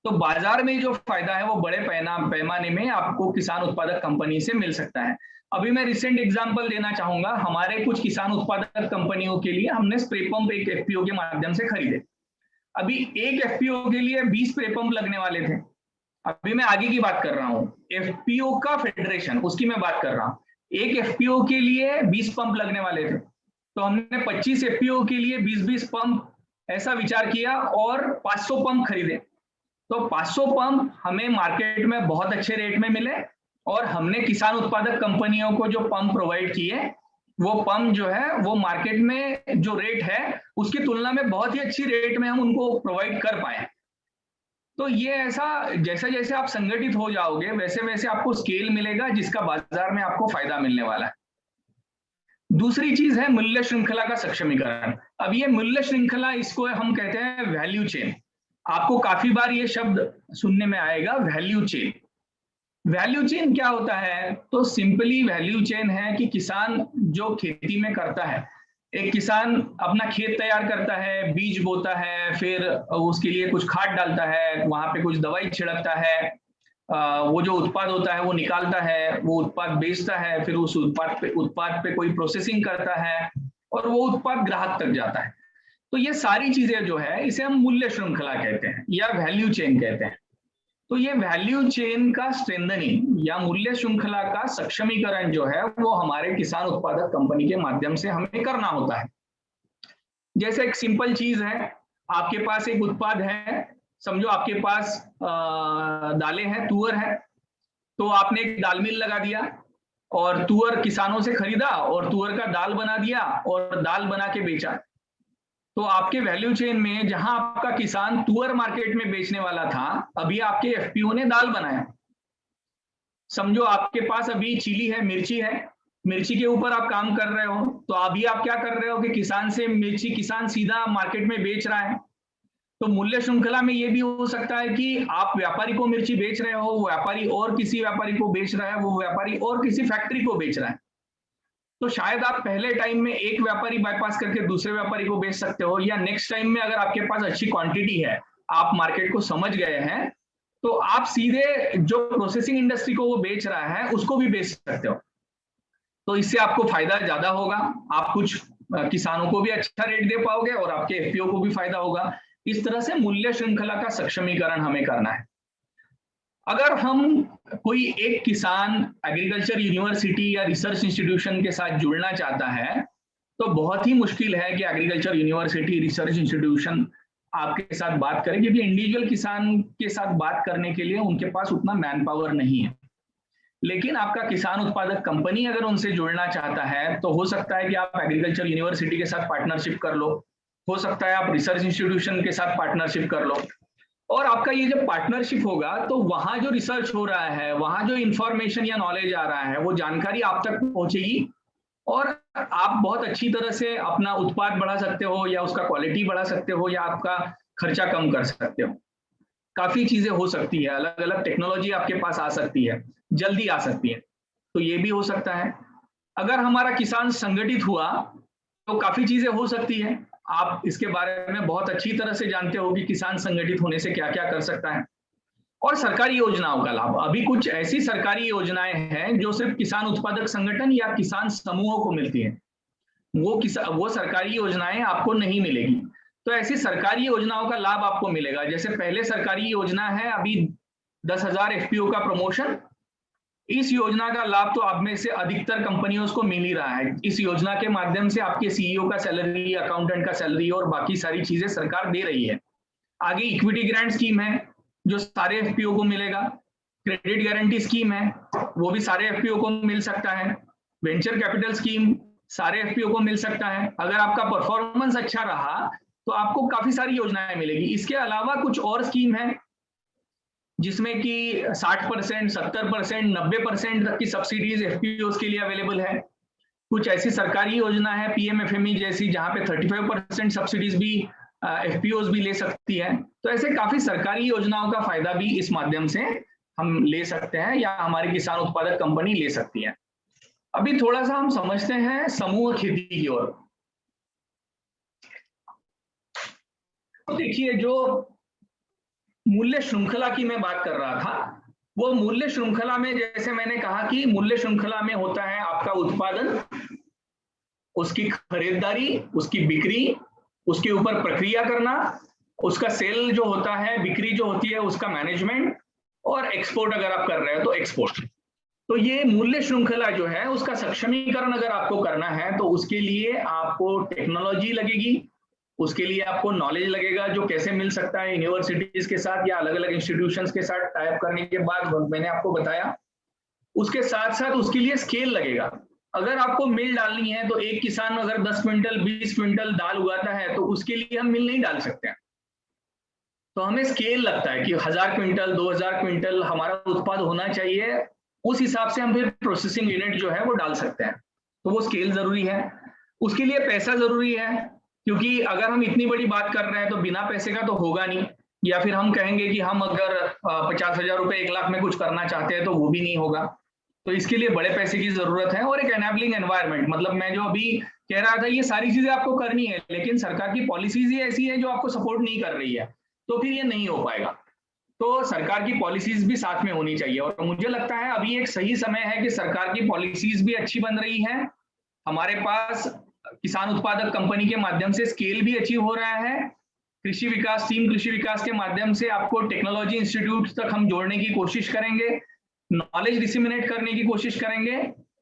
तो बाजार में जो फायदा है वो बड़े पैमाने में आपको किसान उत्पादक कंपनी से मिल सकता है। अभी मैं रिसेंट एग्जांपल देना चाहूंगा। हमारे कुछ किसान उत्पादक कंपनियों के लिए हमने स्प्रे पंप एक एफपीओ के माध्यम से खरीदे। अभी एक एफपीओ के लिए 20 स्प्रे पंप लगने वाले थे। अभी मैं आगे की बात कर रहा हूँ, एफपीओ का फेडरेशन, उसकी मैं बात कर रहा हूँ। एक एफपीओ के लिए 20 पंप लगने वाले थे, तो हमने 25 एफपीओ के लिए 20-20 पंप ऐसा विचार किया और 500 पंप खरीदे। तो 500 पंप हमें मार्केट में बहुत अच्छे रेट में मिले और हमने किसान उत्पादक कंपनियों को जो पंप प्रोवाइड किए, वो पंप जो है वो मार्केट में जो रेट है उसकी तुलना में बहुत ही अच्छी रेट में हम उनको प्रोवाइड कर पाए। तो ये ऐसा, जैसे जैसे आप संगठित हो जाओगे वैसे वैसे आपको स्केल मिलेगा, जिसका बाजार में आपको फायदा मिलने वाला है। दूसरी चीज है मूल्य श्रृंखला का सक्षमीकरण। अब ये मूल्य श्रृंखला, इसको हम कहते हैं वैल्यू चेन। आपको काफी बार ये शब्द सुनने में आएगा, वैल्यू चेन। वैल्यू चेन क्या होता है? तो सिंपली वैल्यू चेन है कि किसान जो खेती में करता है, एक किसान अपना खेत तैयार करता है, बीज बोता है, फिर उसके लिए कुछ खाद डालता है, वहां पे कुछ दवाई छिड़कता है, वो जो उत्पाद होता है वो निकालता है, वो उत्पाद बेचता है, फिर उस उत्पाद पे कोई प्रोसेसिंग करता है और वो उत्पाद ग्राहक तक जाता है। तो ये सारी चीजें जो है इसे हम मूल्य श्रृंखला कहते हैं या वैल्यू चेन कहते हैं। तो ये वैल्यू चेन का स्ट्रेंथनिंग या मूल्य श्रृंखला का सक्षमीकरण जो है वो हमारे किसान उत्पादक कंपनी के माध्यम से हमें करना होता है। जैसे एक सिंपल चीज है, आपके पास एक उत्पाद है, समझो आपके पास दालें हैं, तुअर है, तो आपने एक दाल मिल लगा दिया और तुअर किसानों से खरीदा और तुअर का दाल बना दिया और दाल बना के बेचा। तो आपके वैल्यू चेन में जहां आपका किसान तुअर मार्केट में बेचने वाला था, अभी आपके एफपीओ ने दाल बनाया। समझो आपके पास अभी चिली है, मिर्ची है, मिर्ची के ऊपर आप काम कर रहे हो, तो अभी आप क्या कर रहे हो कि किसान से मिर्ची किसान सीधा मार्केट में बेच रहा है। तो मूल्य श्रृंखला में ये भी हो सकता है कि आप व्यापारी को मिर्ची बेच रहे हो, व्यापारी और किसी व्यापारी को बेच रहा है, वो व्यापारी और किसी फैक्ट्री को बेच रहा है। तो शायद आप पहले टाइम में एक व्यापारी बाईपास करके दूसरे व्यापारी को बेच सकते हो, या नेक्स्ट टाइम में अगर आपके पास अच्छी क्वांटिटी है, आप मार्केट को समझ गए हैं, तो आप सीधे जो प्रोसेसिंग इंडस्ट्री को वो बेच रहा है उसको भी बेच सकते हो। तो इससे आपको फायदा ज्यादा होगा, आप कुछ किसानों को भी अच्छा रेट दे पाओगे और आपके एफपीओ को भी फायदा होगा। इस तरह से मूल्य श्रृंखला का सक्षमीकरण हमें करना है। अगर हम कोई एक किसान एग्रीकल्चर यूनिवर्सिटी या रिसर्च इंस्टीट्यूशन के साथ जुड़ना चाहता है, तो बहुत ही मुश्किल है कि एग्रीकल्चर यूनिवर्सिटी रिसर्च इंस्टीट्यूशन आपके साथ बात करे, क्योंकि इंडिविजुअल किसान के साथ बात करने के लिए उनके पास उतना मैन पावर नहीं है। लेकिन आपका किसान उत्पादक कंपनी अगर उनसे जुड़ना चाहता है, तो हो सकता है कि आप एग्रीकल्चर यूनिवर्सिटी के साथ पार्टनरशिप कर लो, हो सकता है आप रिसर्च इंस्टीट्यूशन के साथ पार्टनरशिप कर लो। और आपका ये जब पार्टनरशिप होगा, तो वहां जो रिसर्च हो रहा है, वहां जो इंफॉर्मेशन या नॉलेज आ रहा है, वो जानकारी आप तक पहुंचेगी और आप बहुत अच्छी तरह से अपना उत्पाद बढ़ा सकते हो, या उसका क्वालिटी बढ़ा सकते हो, या आपका खर्चा कम कर सकते हो। काफी चीजें हो सकती है, अलग अलग टेक्नोलॉजी आपके पास आ सकती है, जल्दी आ सकती है, तो ये भी हो सकता है। अगर हमारा किसान संगठित हुआ तो काफी चीजें हो सकती है। आप इसके बारे में बहुत अच्छी तरह से जानते हो कि किसान संगठित होने से क्या क्या कर सकता है। और सरकारी योजनाओं का लाभ, अभी कुछ ऐसी सरकारी योजनाएं हैं जो सिर्फ किसान उत्पादक संगठन या किसान समूहों को मिलती हैं, वो सरकारी योजनाएं आपको नहीं मिलेगी। तो ऐसी सरकारी योजनाओं का लाभ आपको मिलेगा। जैसे पहले सरकारी योजना है अभी 10,000 FPO का प्रमोशन। इस योजना का लाभ तो आप में से अधिकतर कंपनियों को मिल ही रहा है। इस योजना के माध्यम से आपके CEO का सैलरी, अकाउंटेंट का सैलरी और बाकी सारी चीजें सरकार दे रही है। आगे इक्विटी ग्रांट स्कीम है जो सारे FPO को मिलेगा। क्रेडिट गारंटी स्कीम है, वो भी सारे FPO को मिल सकता है। वेंचर कैपिटल स्कीम सारे FPO को मिल सकता है। अगर आपका परफॉर्मेंस अच्छा रहा तो आपको काफी सारी योजनाएं मिलेगी। इसके अलावा कुछ और स्कीम है जिसमें कि 60%, 70%, 90% तक की सब्सिडीज FPOs के लिए अवेलेबल है। कुछ ऐसी सरकारी योजना है PMFME जैसी जहां पे 35% सब्सिडीज भी FPOs भी ले सकती है। तो ऐसे काफी सरकारी योजनाओं का फायदा भी इस माध्यम से हम ले सकते हैं या हमारी किसान उत्पादक कंपनी ले सकती है। अभी थोड़ा सा हम समझते हैं समूह खेती की ओर। तो देखिए, जो मूल्य श्रृंखला की मैं बात कर रहा था, वो मूल्य श्रृंखला में जैसे मैंने कहा कि मूल्य श्रृंखला में होता है आपका उत्पादन, उसकी खरीदारी, उसकी बिक्री, उसके ऊपर प्रक्रिया करना, उसका सेल जो होता है, बिक्री जो होती है उसका मैनेजमेंट, और एक्सपोर्ट अगर आप कर रहे हो तो एक्सपोर्ट। तो ये मूल्य श्रृंखला जो है उसका सक्षमीकरण अगर आपको करना है तो उसके लिए आपको टेक्नोलॉजी लगेगी, उसके लिए आपको नॉलेज लगेगा जो कैसे मिल सकता है यूनिवर्सिटीज के साथ या अलग अलग इंस्टीट्यूशंस के साथ टाइप करने के बाद मैंने आपको बताया। उसके साथ साथ उसके लिए स्केल लगेगा। अगर आपको मिल डालनी है तो एक किसान अगर 10 क्विंटल 20 क्विंटल दाल उगाता है तो उसके लिए हम मिल नहीं डाल सकते हैं। तो हमें स्केल लगता है कि 1000 क्विंटल 2000 क्विंटल हमारा उत्पाद होना चाहिए, उस हिसाब से हम फिर प्रोसेसिंग यूनिट जो है वो डाल सकते हैं। तो वो स्केल जरूरी है। उसके लिए पैसा जरूरी है, क्योंकि अगर हम इतनी बड़ी बात कर रहे हैं तो बिना पैसे का तो होगा नहीं। या फिर हम कहेंगे कि हम अगर 50,000 रुपए 1 लाख में कुछ करना चाहते हैं तो वो भी नहीं होगा। तो इसके लिए बड़े पैसे की जरूरत है और एक एनेबलिंग एनवायरनमेंट, मतलब मैं जो अभी कह रहा था ये सारी चीजें आपको करनी है, लेकिन सरकार की पॉलिसीज ही ऐसी है जो आपको सपोर्ट नहीं कर रही है, तो फिर ये नहीं हो पाएगा। तो सरकार की पॉलिसीज भी साथ में होनी चाहिए और मुझे लगता है अभी एक सही समय है कि सरकार की पॉलिसीज भी अच्छी बन रही है। हमारे पास किसान उत्पादक कंपनी के माध्यम से स्केल भी अचीव हो रहा है। कृषि विकास टीम, कृषि विकास के माध्यम से आपको टेक्नोलॉजी इंस्टीट्यूट तक हम जोड़ने की कोशिश करेंगे, नॉलेज डिसिमिनेट करने की कोशिश करेंगे,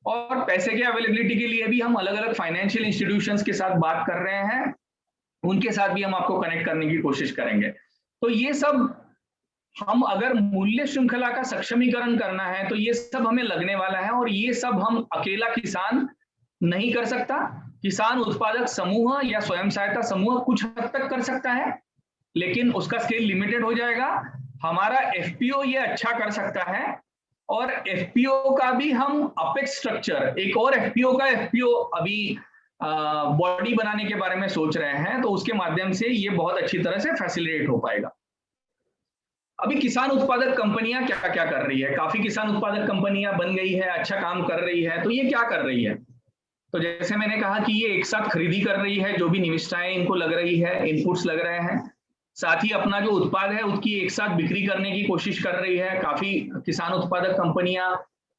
और पैसे के अवेलेबिलिटी के लिए भी हम अलग अलग फाइनेंशियल इंस्टीट्यूशंस के साथ बात कर रहे हैं, उनके साथ भी हम आपको कनेक्ट करने की कोशिश करेंगे। तो ये सब हम अगर मूल्य श्रृंखला का सक्षमीकरण करना है तो ये सब हमें लगने वाला है, और ये सब हम अकेला किसान नहीं कर सकता। किसान उत्पादक समूह या स्वयं सहायता समूह कुछ हद तक कर सकता है, लेकिन उसका स्केल लिमिटेड हो जाएगा। हमारा FPO ये अच्छा कर सकता है, और FPO का भी हम अपेक्स स्ट्रक्चर, एक और FPO का FPO अभी बॉडी बनाने के बारे में सोच रहे हैं, तो उसके माध्यम से ये बहुत अच्छी तरह से फैसिलिटेट हो पाएगा। अभी किसान उत्पादक कंपनियां क्या क्या कर रही है? काफी किसान उत्पादक कंपनियां बन गई है, अच्छा काम कर रही है। तो ये क्या कर रही है? तो जैसे मैंने कहा कि ये एक साथ खरीदी कर रही है, जो भी निविष्ठाएं इनको लग रही है, इनपुट्स लग रहे हैं, साथ ही अपना जो उत्पाद है उसकी एक साथ बिक्री करने की कोशिश कर रही है। काफी किसान उत्पादक कंपनियां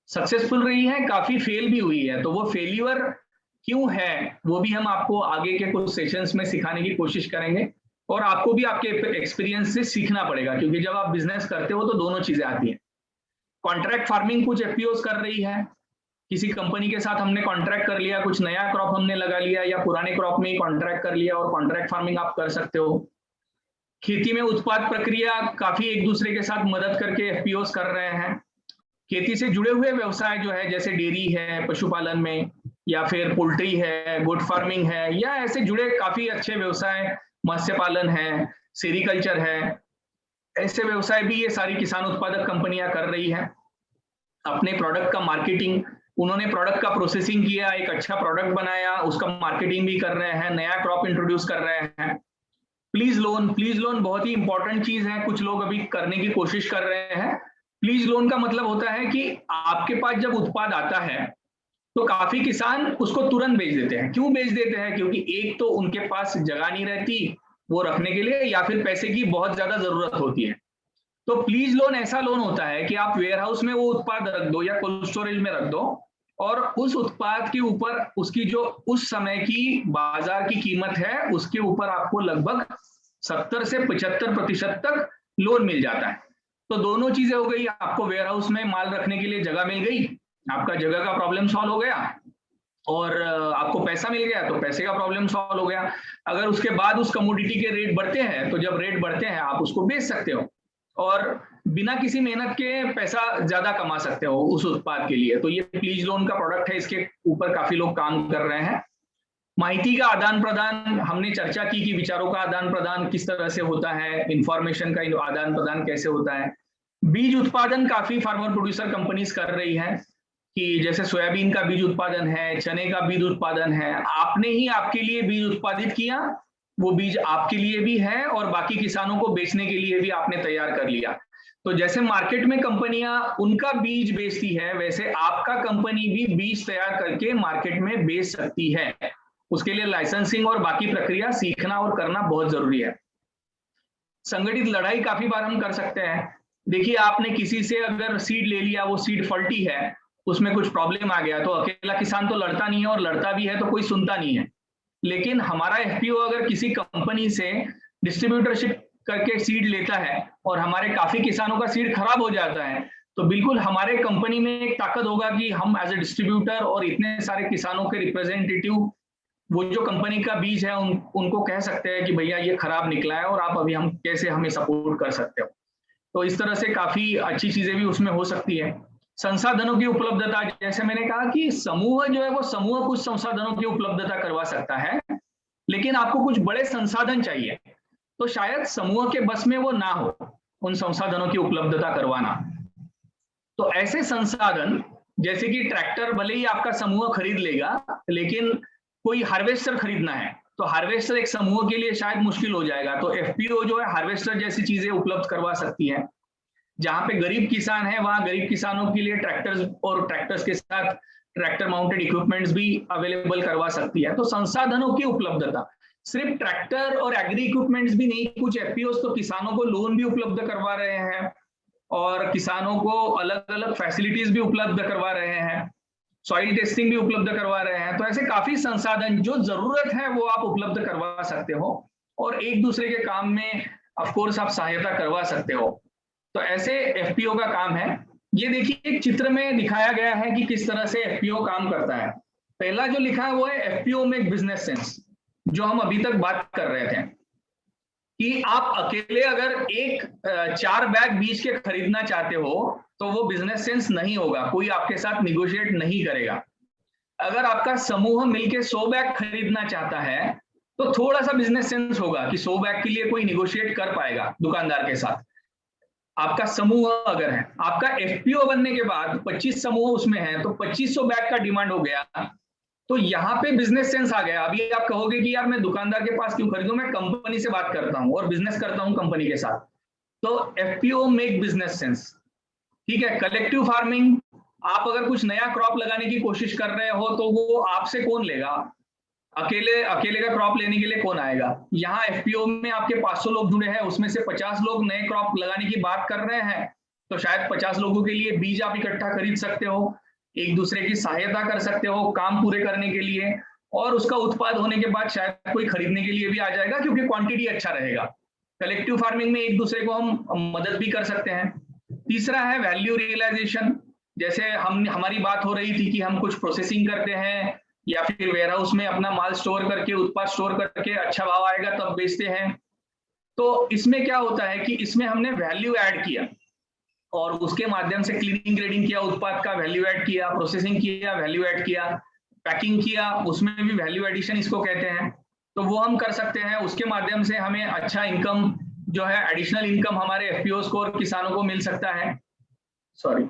सक्सेसफुल रही है, काफी फेल भी हुई है। तो वो फेल्यूर क्यों है वो भी हम आपको आगे के कुछ सेशंस में सिखाने की कोशिश करेंगे, और आपको भी आपके एक्सपीरियंस से सीखना पड़ेगा, क्योंकि जब आप बिजनेस करते हो तो दोनों चीजें आती हैं। कॉन्ट्रैक्ट फार्मिंग कुछ FPOs कर रही है, किसी कंपनी के साथ हमने कॉन्ट्रैक्ट कर लिया, कुछ नया क्रॉप हमने लगा लिया या पुराने क्रॉप में ही कॉन्ट्रैक्ट कर लिया, और कॉन्ट्रैक्ट फार्मिंग आप कर सकते हो। खेती में उत्पाद प्रक्रिया काफी एक दूसरे के साथ मदद करके FPOs कर रहे हैं। खेती से जुड़े हुए व्यवसाय जो है, जैसे डेयरी है पशुपालन में, या फिर पोल्ट्री है, गोट फार्मिंग है, या ऐसे जुड़े काफी अच्छे व्यवसाय, मत्स्य पालन है, सेरिकल्चर है, ऐसे व्यवसाय भी ये सारी किसान उत्पादक कंपनियां कर रही है। अपने प्रोडक्ट का मार्केटिंग, उन्होंने प्रोडक्ट का प्रोसेसिंग किया, एक अच्छा प्रोडक्ट बनाया, उसका मार्केटिंग भी कर रहे हैं, नया क्रॉप इंट्रोड्यूस कर रहे हैं। प्लीज लोन बहुत ही इंपॉर्टेंट चीज है, कुछ लोग अभी करने की कोशिश कर रहे हैं। प्लीज लोन का मतलब होता है कि आपके पास जब उत्पाद आता है तो काफी किसान उसको तुरंत बेच देते हैं। क्यों बेच देते हैं? क्योंकि एक तो उनके पास जगह नहीं रहती वो रखने के लिए, या फिर पैसे की बहुत ज्यादा जरूरत होती है। तो प्लीज लोन ऐसा लोन होता है कि आप वेयर हाउस में वो उत्पाद रख दो या कोल्ड स्टोरेज में रख दो, और उस उत्पाद के ऊपर उसकी जो उस समय की बाजार की कीमत है उसके ऊपर आपको लगभग 70 से 75% तक लोन मिल जाता है। तो दोनों चीजें हो गई, आपको वेयर हाउस में माल रखने के लिए जगह मिल गई, आपका जगह का प्रॉब्लम सॉल्व हो गया, और आपको पैसा मिल गया तो पैसे का प्रॉब्लम सॉल्व हो गया। अगर उसके बाद उस कमोडिटी के रेट बढ़ते हैं तो जब रेट बढ़ते हैं आप उसको बेच सकते हो, और बिना किसी मेहनत के पैसा ज्यादा कमा सकते हो उस उत्पाद के लिए। तो ये प्लीज लोन का प्रोडक्ट है, इसके ऊपर काफी लोग काम कर रहे हैं। माहिती का आदान प्रदान, हमने चर्चा की कि विचारों का आदान प्रदान किस तरह से होता है, इंफॉर्मेशन का आदान प्रदान कैसे होता है। बीज उत्पादन काफी फार्मर प्रोड्यूसर कंपनीज कर रही है, कि जैसे सोयाबीन का बीज उत्पादन है, चने का बीज उत्पादन है, आपने ही आपके लिए बीज उत्पादित किया, वो बीज आपके लिए भी है और बाकी किसानों को बेचने के लिए भी आपने तैयार कर लिया। तो जैसे मार्केट में कंपनियां उनका बीज बेचती है, वैसे आपका कंपनी भी बीज तैयार करके मार्केट में बेच सकती है। उसके लिए लाइसेंसिंग और बाकी प्रक्रिया सीखना और करना बहुत जरूरी है। संगठित लड़ाई काफी बार हम कर सकते हैं। देखिए, आपने किसी से अगर सीड ले लिया, वो सीड फॉल्टी है, उसमें कुछ प्रॉब्लम आ गया, तो अकेला किसान तो लड़ता नहीं है, और लड़ता भी है तो कोई सुनता नहीं है। लेकिन हमारा एफपीओ अगर किसी कंपनी से डिस्ट्रीब्यूटरशिप करके सीड लेता है और हमारे काफी किसानों का सीड खराब हो जाता है, तो बिल्कुल हमारे कंपनी में एक ताकत होगा कि हम एज ए डिस्ट्रीब्यूटर और इतने सारे किसानों के रिप्रेजेंटेटिव वो जो कंपनी का बीज है उनको कह सकते हैं कि भैया ये खराब निकला है और आप अभी हम कैसे हमें सपोर्ट कर सकते हो। तो इस तरह से काफी अच्छी चीजें भी उसमें हो सकती है। संसाधनों की उपलब्धता, जैसे मैंने कहा कि समूह जो है वो समूह कुछ संसाधनों की उपलब्धता करवा सकता है, लेकिन आपको कुछ बड़े संसाधन चाहिए, तो शायद समूह के बस में वो ना हो उन संसाधनों की उपलब्धता करवाना। तो ऐसे संसाधन जैसे कि ट्रैक्टर भले ही आपका समूह खरीद लेगा, लेकिन कोई हार्वेस्टर खरीदना है तो हार्वेस्टर एक समूह के लिए शायद मुश्किल हो जाएगा, तो एफपीओ जो है हार्वेस्टर जैसी चीजें उपलब्ध करवा सकती है। जहां पे गरीब किसान है वहां गरीब किसानों के लिए ट्रैक्टर्स और ट्रैक्टर्स के साथ ट्रैक्टर माउंटेड इक्विपमेंट्स भी अवेलेबल करवा सकती है। तो संसाधनों की उपलब्धता, सिर्फ ट्रैक्टर और एग्री इक्विपमेंट्स भी नहीं, कुछ एफपीओ तो किसानों को लोन भी उपलब्ध करवा रहे हैं और किसानों को अलग अलग फैसिलिटीज भी उपलब्ध करवा रहे हैं, सॉइल टेस्टिंग भी उपलब्ध करवा रहे हैं। तो ऐसे काफी संसाधन जो जरूरत है वो आप उपलब्ध करवा सकते हो और एक दूसरे के काम में ऑफ कोर्स आप सहायता करवा सकते हो। तो ऐसे एफपीओ का काम है। ये देखिए एक चित्र में दिखाया गया है कि किस तरह से एफपीओ काम करता है। पहला जो लिखा है वो है एफपीओ में बिजनेस सेंस, जो हम अभी तक बात कर रहे थे कि आप अकेले अगर 4 बैग बीज के खरीदना चाहते हो तो वो बिजनेस सेंस नहीं होगा, कोई आपके साथ निगोशिएट नहीं करेगा। अगर आपका समूह मिलके 100 बैग खरीदना चाहता है तो थोड़ा सा बिजनेस सेंस होगा कि 100 बैग के लिए कोई निगोशिएट कर पाएगा दुकानदार के साथ। आपका समूह अगर है, आपका एफपीओ बनने के बाद 25 समूह उसमें है तो 2500 बैग का डिमांड हो गया, तो यहाँ पे बिजनेस सेंस आ गया। अभी आप कहोगे कि यार मैं दुकानदार के पास क्यों खरीदूं, मैं कंपनी से बात करता हूं और बिजनेस करता हूं कंपनी के साथ। तो एफपीओ मेक बिजनेस सेंस, ठीक है। कलेक्टिव फार्मिंग, आप अगर कुछ नया क्रॉप लगाने की कोशिश कर रहे हो तो वो आपसे कौन लेगा, अकेले का क्रॉप लेने के लिए कौन आएगा। यहाँ एफपीओ में आपके 500 लोग जुड़े हैं, उसमें से 50 लोग नए क्रॉप लगाने की बात कर रहे हैं, तो शायद 50 लोगों के लिए बीज आप इकट्ठा खरीद सकते हो, एक दूसरे की सहायता कर सकते हो काम पूरे करने के लिए, और उसका उत्पाद होने के बाद शायद कोई खरीदने के लिए भी आ जाएगा क्योंकि क्वांटिटी अच्छा रहेगा। कलेक्टिव फार्मिंग में एक दूसरे को हम मदद भी कर सकते हैं। तीसरा है वैल्यू रियलाइजेशन, जैसे हमारी बात हो रही थी कि हम कुछ प्रोसेसिंग करते हैं या फिर वेयर हाउस में अपना माल स्टोर करके, उत्पाद स्टोर करके अच्छा भाव आएगा तब बेचते हैं। तो इसमें क्या होता है कि इसमें हमने वैल्यू ऐड किया और उसके माध्यम से क्लीनिंग ग्रेडिंग किया, उत्पाद का वैल्यू ऐड किया, प्रोसेसिंग किया, वैल्यू ऐड किया, पैकिंग किया, उसमें भी वैल्यू एडिशन इसको कहते हैं। तो वो हम कर सकते हैं, उसके माध्यम से हमें अच्छा इनकम जो है, एडिशनल इनकम हमारे एफपीओ को और किसानों को मिल सकता है। सॉरी,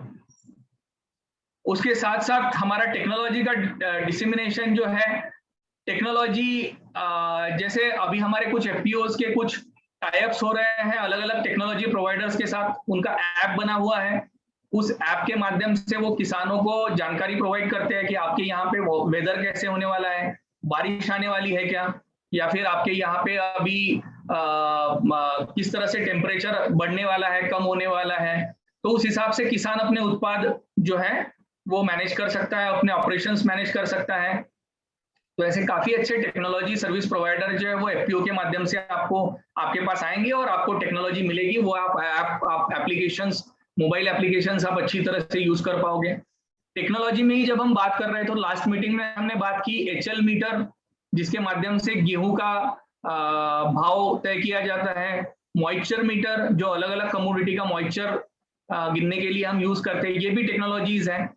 उसके साथ साथ हमारा टेक्नोलॉजी का डिसेमिनेशन जो है, टेक्नोलॉजी जैसे अभी हमारे कुछ एफपीओ के कुछ टाइप्स हो रहे हैं अलग अलग टेक्नोलॉजी प्रोवाइडर्स के साथ, उनका ऐप बना हुआ है, उस ऐप के माध्यम से वो किसानों को जानकारी प्रोवाइड करते हैं कि आपके यहाँ पे वेदर कैसे होने वाला है, बारिश आने वाली है क्या, या फिर आपके यहाँ पे अभी किस तरह से टेम्परेचर बढ़ने वाला है, कम होने वाला है। तो उस हिसाब से किसान अपने उत्पाद जो है वो मैनेज कर सकता है, अपने ऑपरेशंस मैनेज कर सकता है। तो ऐसे काफी अच्छे टेक्नोलॉजी सर्विस प्रोवाइडर जो है वो एफपीओ के माध्यम से आपको आपके पास आएंगे और आपको टेक्नोलॉजी मिलेगी, वो आप एप्लीकेशंस, मोबाइल एप्लीकेशंस आप अच्छी तरह से यूज कर पाओगे। टेक्नोलॉजी में ही जब हम बात कर रहे हैं तो लास्ट मीटिंग में हमने बात की एचएल मीटर, जिसके माध्यम से गेहूं का भाव तय किया जाता है, मॉइस्चर मीटर जो अलग अलग कमोडिटी का मॉइस्चर गिनने के लिए हम यूज करते हैं, ये भी टेक्नोलॉजीज हैं।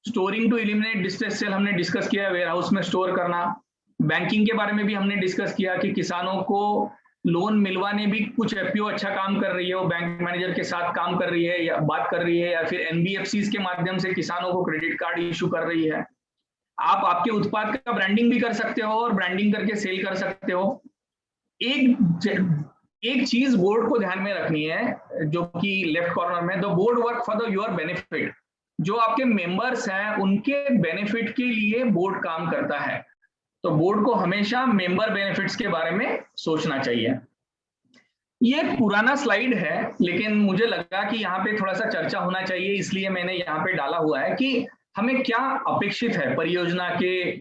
Storing to eliminate distress sale हमने डिस्कस किया, वेयर हाउस में स्टोर करना। बैंकिंग के बारे में भी हमने डिस्कस किया कि किसानों को लोन मिलवाने भी कुछ एफपीओ अच्छा काम कर रही है, वो बैंक मैनेजर के साथ काम कर रही है या बात कर रही है, या फिर एनबीएफसीज के माध्यम से किसानों को क्रेडिट कार्ड इशू कर रही है। आप आपके उत्पाद का ब्रांडिंग भी कर सकते हो और ब्रांडिंग करके सेल कर सकते हो। एक चीज बोर्ड को ध्यान में रखनी है जो कि लेफ्ट कॉर्नर में, the board work for the your benefit. जो आपके मेंबर्स हैं उनके बेनिफिट के लिए बोर्ड काम करता है, तो बोर्ड को हमेशा मेंबर बेनिफिट्स के बारे में सोचना चाहिए। ये एक पुराना स्लाइड है लेकिन मुझे लगा कि यहाँ पे थोड़ा सा चर्चा होना चाहिए, इसलिए मैंने यहाँ पे डाला हुआ है कि हमें क्या अपेक्षित है परियोजना के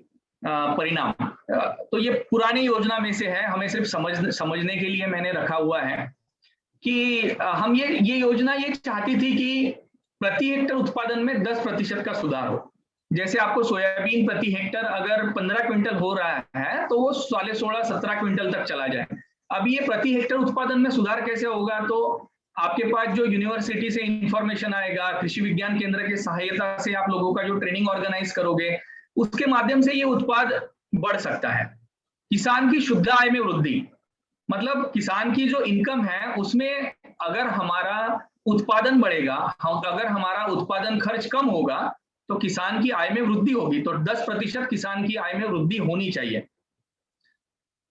परिणाम। तो ये पुरानी योजना में से है, हमें सिर्फ समझने के लिए मैंने रखा हुआ है कि हम ये योजना ये चाहती थी कि प्रति हेक्टर उत्पादन में 10% का सुधार हो। जैसे आपको सोयाबीन प्रति हेक्टर अगर 15 क्विंटल हो रहा है तो वो 16.5-17 क्विंटल तक चला जाए। अब ये प्रति हेक्टर उत्पादन में सुधार कैसे होगा, तो आपके पास जो यूनिवर्सिटी से इंफॉर्मेशन आएगा, कृषि विज्ञान केंद्र की सहायता से आप लोगों का जो ट्रेनिंग ऑर्गेनाइज करोगे, उसके माध्यम से ये उत्पाद बढ़ सकता है। किसान की शुद्ध आय में वृद्धि, मतलब किसान की जो इनकम है उसमें अगर हमारा उत्पादन बढ़ेगा, अगर हमारा उत्पादन खर्च कम होगा तो किसान की आय में वृद्धि होगी। तो 10% किसान की आय में वृद्धि होनी चाहिए।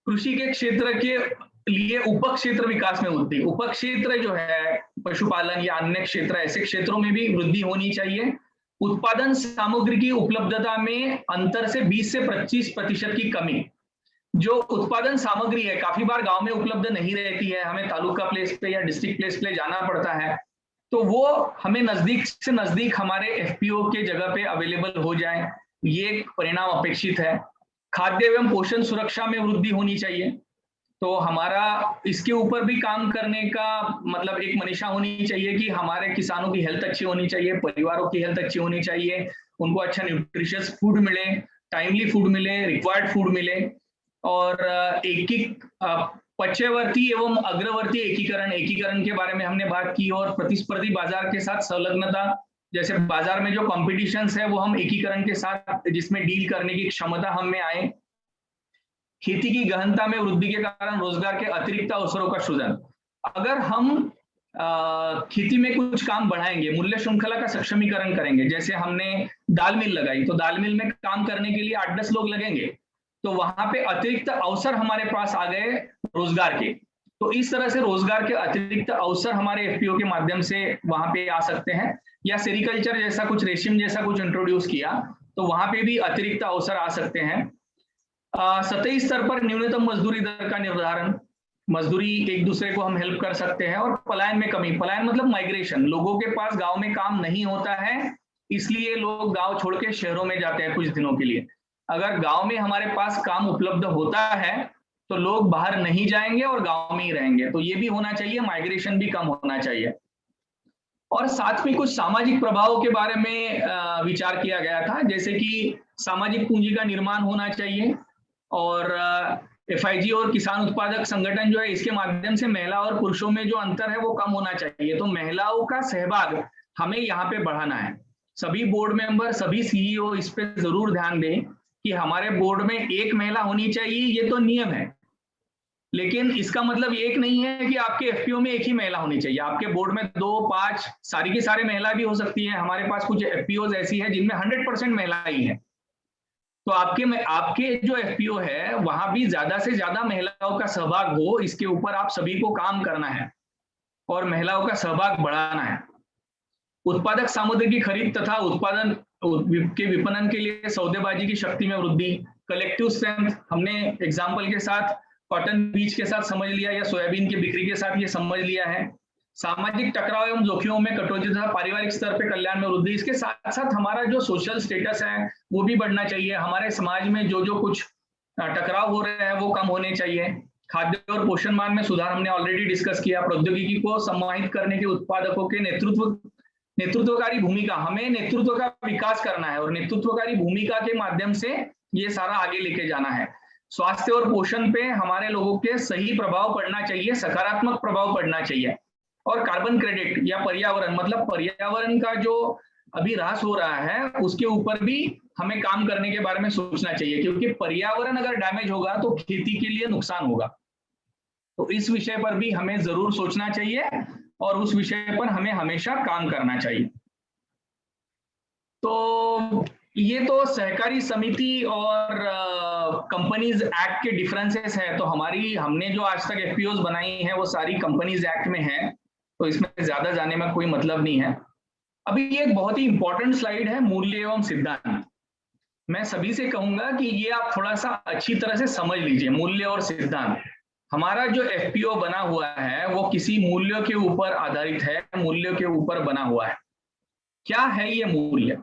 कृषि के क्षेत्र के लिए उप क्षेत्र विकास में वृद्धि, उप क्षेत्र जो है पशुपालन या अन्य क्षेत्र, ऐसे क्षेत्रों में भी वृद्धि होनी चाहिए। उत्पादन सामग्री की उपलब्धता में अंतर से 20 से 25% की कमी। जो उत्पादन सामग्री है काफी बार गांव में उपलब्ध नहीं रहती है, हमें तालुका प्लेस पे या डिस्ट्रिक्ट प्लेस पे जाना पड़ता है, तो वो हमें नजदीक से नजदीक हमारे एफपीओ के जगह पे अवेलेबल हो जाए, ये परिणाम अपेक्षित है। खाद्य एवं पोषण सुरक्षा में वृद्धि होनी चाहिए, तो हमारा इसके ऊपर भी काम करने का मतलब एक मनीषा होनी चाहिए कि हमारे किसानों की हेल्थ अच्छी होनी चाहिए, परिवारों की हेल्थ अच्छी होनी चाहिए, उनको अच्छा न्यूट्रिशियस फूड मिले, टाइमली फूड मिले, रिक्वायर्ड फूड मिले। और पश्चवर्ती एवं अग्रवर्ती एकीकरण के बारे में हमने बात की, और प्रतिस्पर्धी बाजार के साथ संलग्नता, जैसे बाजार में जो कॉम्पिटिशंस है वो हम एकीकरण के साथ जिसमें डील करने की क्षमता हम में आए। खेती की गहनता में वृद्धि के कारण रोजगार के अतिरिक्त अवसरों का सृजन, अगर हम खेती में कुछ काम बढ़ाएंगे, मूल्य श्रृंखला का सक्षमीकरण करेंगे, जैसे हमने दाल मिल लगाई तो दाल मिल में काम करने के लिए 8-10 लोग लगेंगे, तो वहां पे अतिरिक्त अवसर हमारे पास आ गए रोजगार के। तो इस तरह से रोजगार के अतिरिक्त अवसर हमारे एफपीओ के माध्यम से वहां पे आ सकते हैं, या सेरिकल्चर जैसा कुछ, रेशम जैसा कुछ इंट्रोड्यूस किया तो वहां पे भी अतिरिक्त अवसर आ सकते हैं। सतही स्तर पर न्यूनतम मजदूरी दर का निर्धारण, मजदूरी एक दूसरे को हम हेल्प कर सकते हैं। और पलायन में कमी, पलायन मतलब माइग्रेशन, लोगों के पास गांव में काम नहीं होता है इसलिए लोग गांव छोड़ के शहरों में जाते हैं कुछ दिनों के लिए। अगर गांव में हमारे पास काम उपलब्ध होता है तो लोग बाहर नहीं जाएंगे और गांव में ही रहेंगे, तो ये भी होना चाहिए, माइग्रेशन भी कम होना चाहिए। और साथ में कुछ सामाजिक प्रभावों के बारे में विचार किया गया था, जैसे कि सामाजिक पूंजी का निर्माण होना चाहिए, और एफआईजी और किसान उत्पादक संगठन जो है इसके माध्यम से महिला और पुरुषों में जो अंतर है वो कम होना चाहिए। तो महिलाओं का सहभाग हमें यहाँ पे बढ़ाना है। सभी बोर्ड मेंबर, सभी सीईओ इस पे जरूर ध्यान दें कि हमारे बोर्ड में एक महिला होनी चाहिए, ये तो नियम है, लेकिन इसका मतलब ये एक नहीं है कि आपके एफपीओ में एक ही महिला होनी चाहिए। आपके बोर्ड में 2-5 सारी की सारे महिला भी हो सकती है। हमारे पास कुछ एफपीओ ऐसी है जिनमें 100% महिला ही है, तो आपके जो एफपीओ है वहां भी ज्यादा से ज्यादा महिलाओं का सहभाग हो, इसके ऊपर आप सभी को काम करना है और महिलाओं का सहभाग बढ़ाना है। उत्पादक सामग्री की खरीद तथा उत्पादन के विपणन के लिए सौदेबाजी की शक्ति में वृद्धि, कलेक्टिव स्ट्रेंथ हमने एग्जाम्पल के साथ कॉटन बीज के साथ समझ लिया या सोयाबीन की बिक्री के साथ ये समझ लिया है। सामाजिक टकराव एवं जोखिमों में कटौती तथा पारिवारिक स्तर पे कल्याण में वृद्धि। इसके साथ साथ हमारा जो सोशल स्टेटस है वो भी बढ़ना चाहिए। हमारे समाज में जो कुछ टकराव हो रहे हैं वो कम होने चाहिए। खाद्य और पोषण मान में सुधार हमने ऑलरेडी डिस्कस किया। प्रौद्योगिकी को समाहित करने के उत्पादकों के नेतृत्वकारी भूमिका, हमें नेतृत्व का विकास करना है और नेतृत्वकारी भूमिका के माध्यम से ये सारा आगे लेके जाना है। स्वास्थ्य और पोषण पे हमारे लोगों के सही प्रभाव पड़ना चाहिए, सकारात्मक प्रभाव पड़ना चाहिए। और कार्बन क्रेडिट या पर्यावरण, मतलब पर्यावरण का जो अभी ह्रास हो रहा है उसके ऊपर भी हमें काम करने के बारे में सोचना चाहिए, क्योंकि पर्यावरण अगर डैमेज होगा तो खेती के लिए नुकसान होगा। तो इस विषय पर भी हमें जरूर सोचना चाहिए और उस विषय पर हमें हमेशा काम करना चाहिए। तो ये तो सहकारी समिति और कंपनीज एक्ट के डिफरेंसेस है। तो हमने जो आज तक एफपीओज बनाई हैं वो सारी कंपनीज एक्ट में है, तो इसमें ज्यादा जाने में कोई मतलब नहीं है। अभी ये एक बहुत ही इंपॉर्टेंट स्लाइड है, मूल्य एवं सिद्धांत। मैं सभी से कहूंगा कि ये आप थोड़ा सा अच्छी तरह से समझ लीजिए। मूल्य और सिद्धांत, हमारा जो एफपीओ बना हुआ है वो किसी मूल्यों के ऊपर आधारित है, मूल्यों के ऊपर बना हुआ है। क्या है ये मूल्य?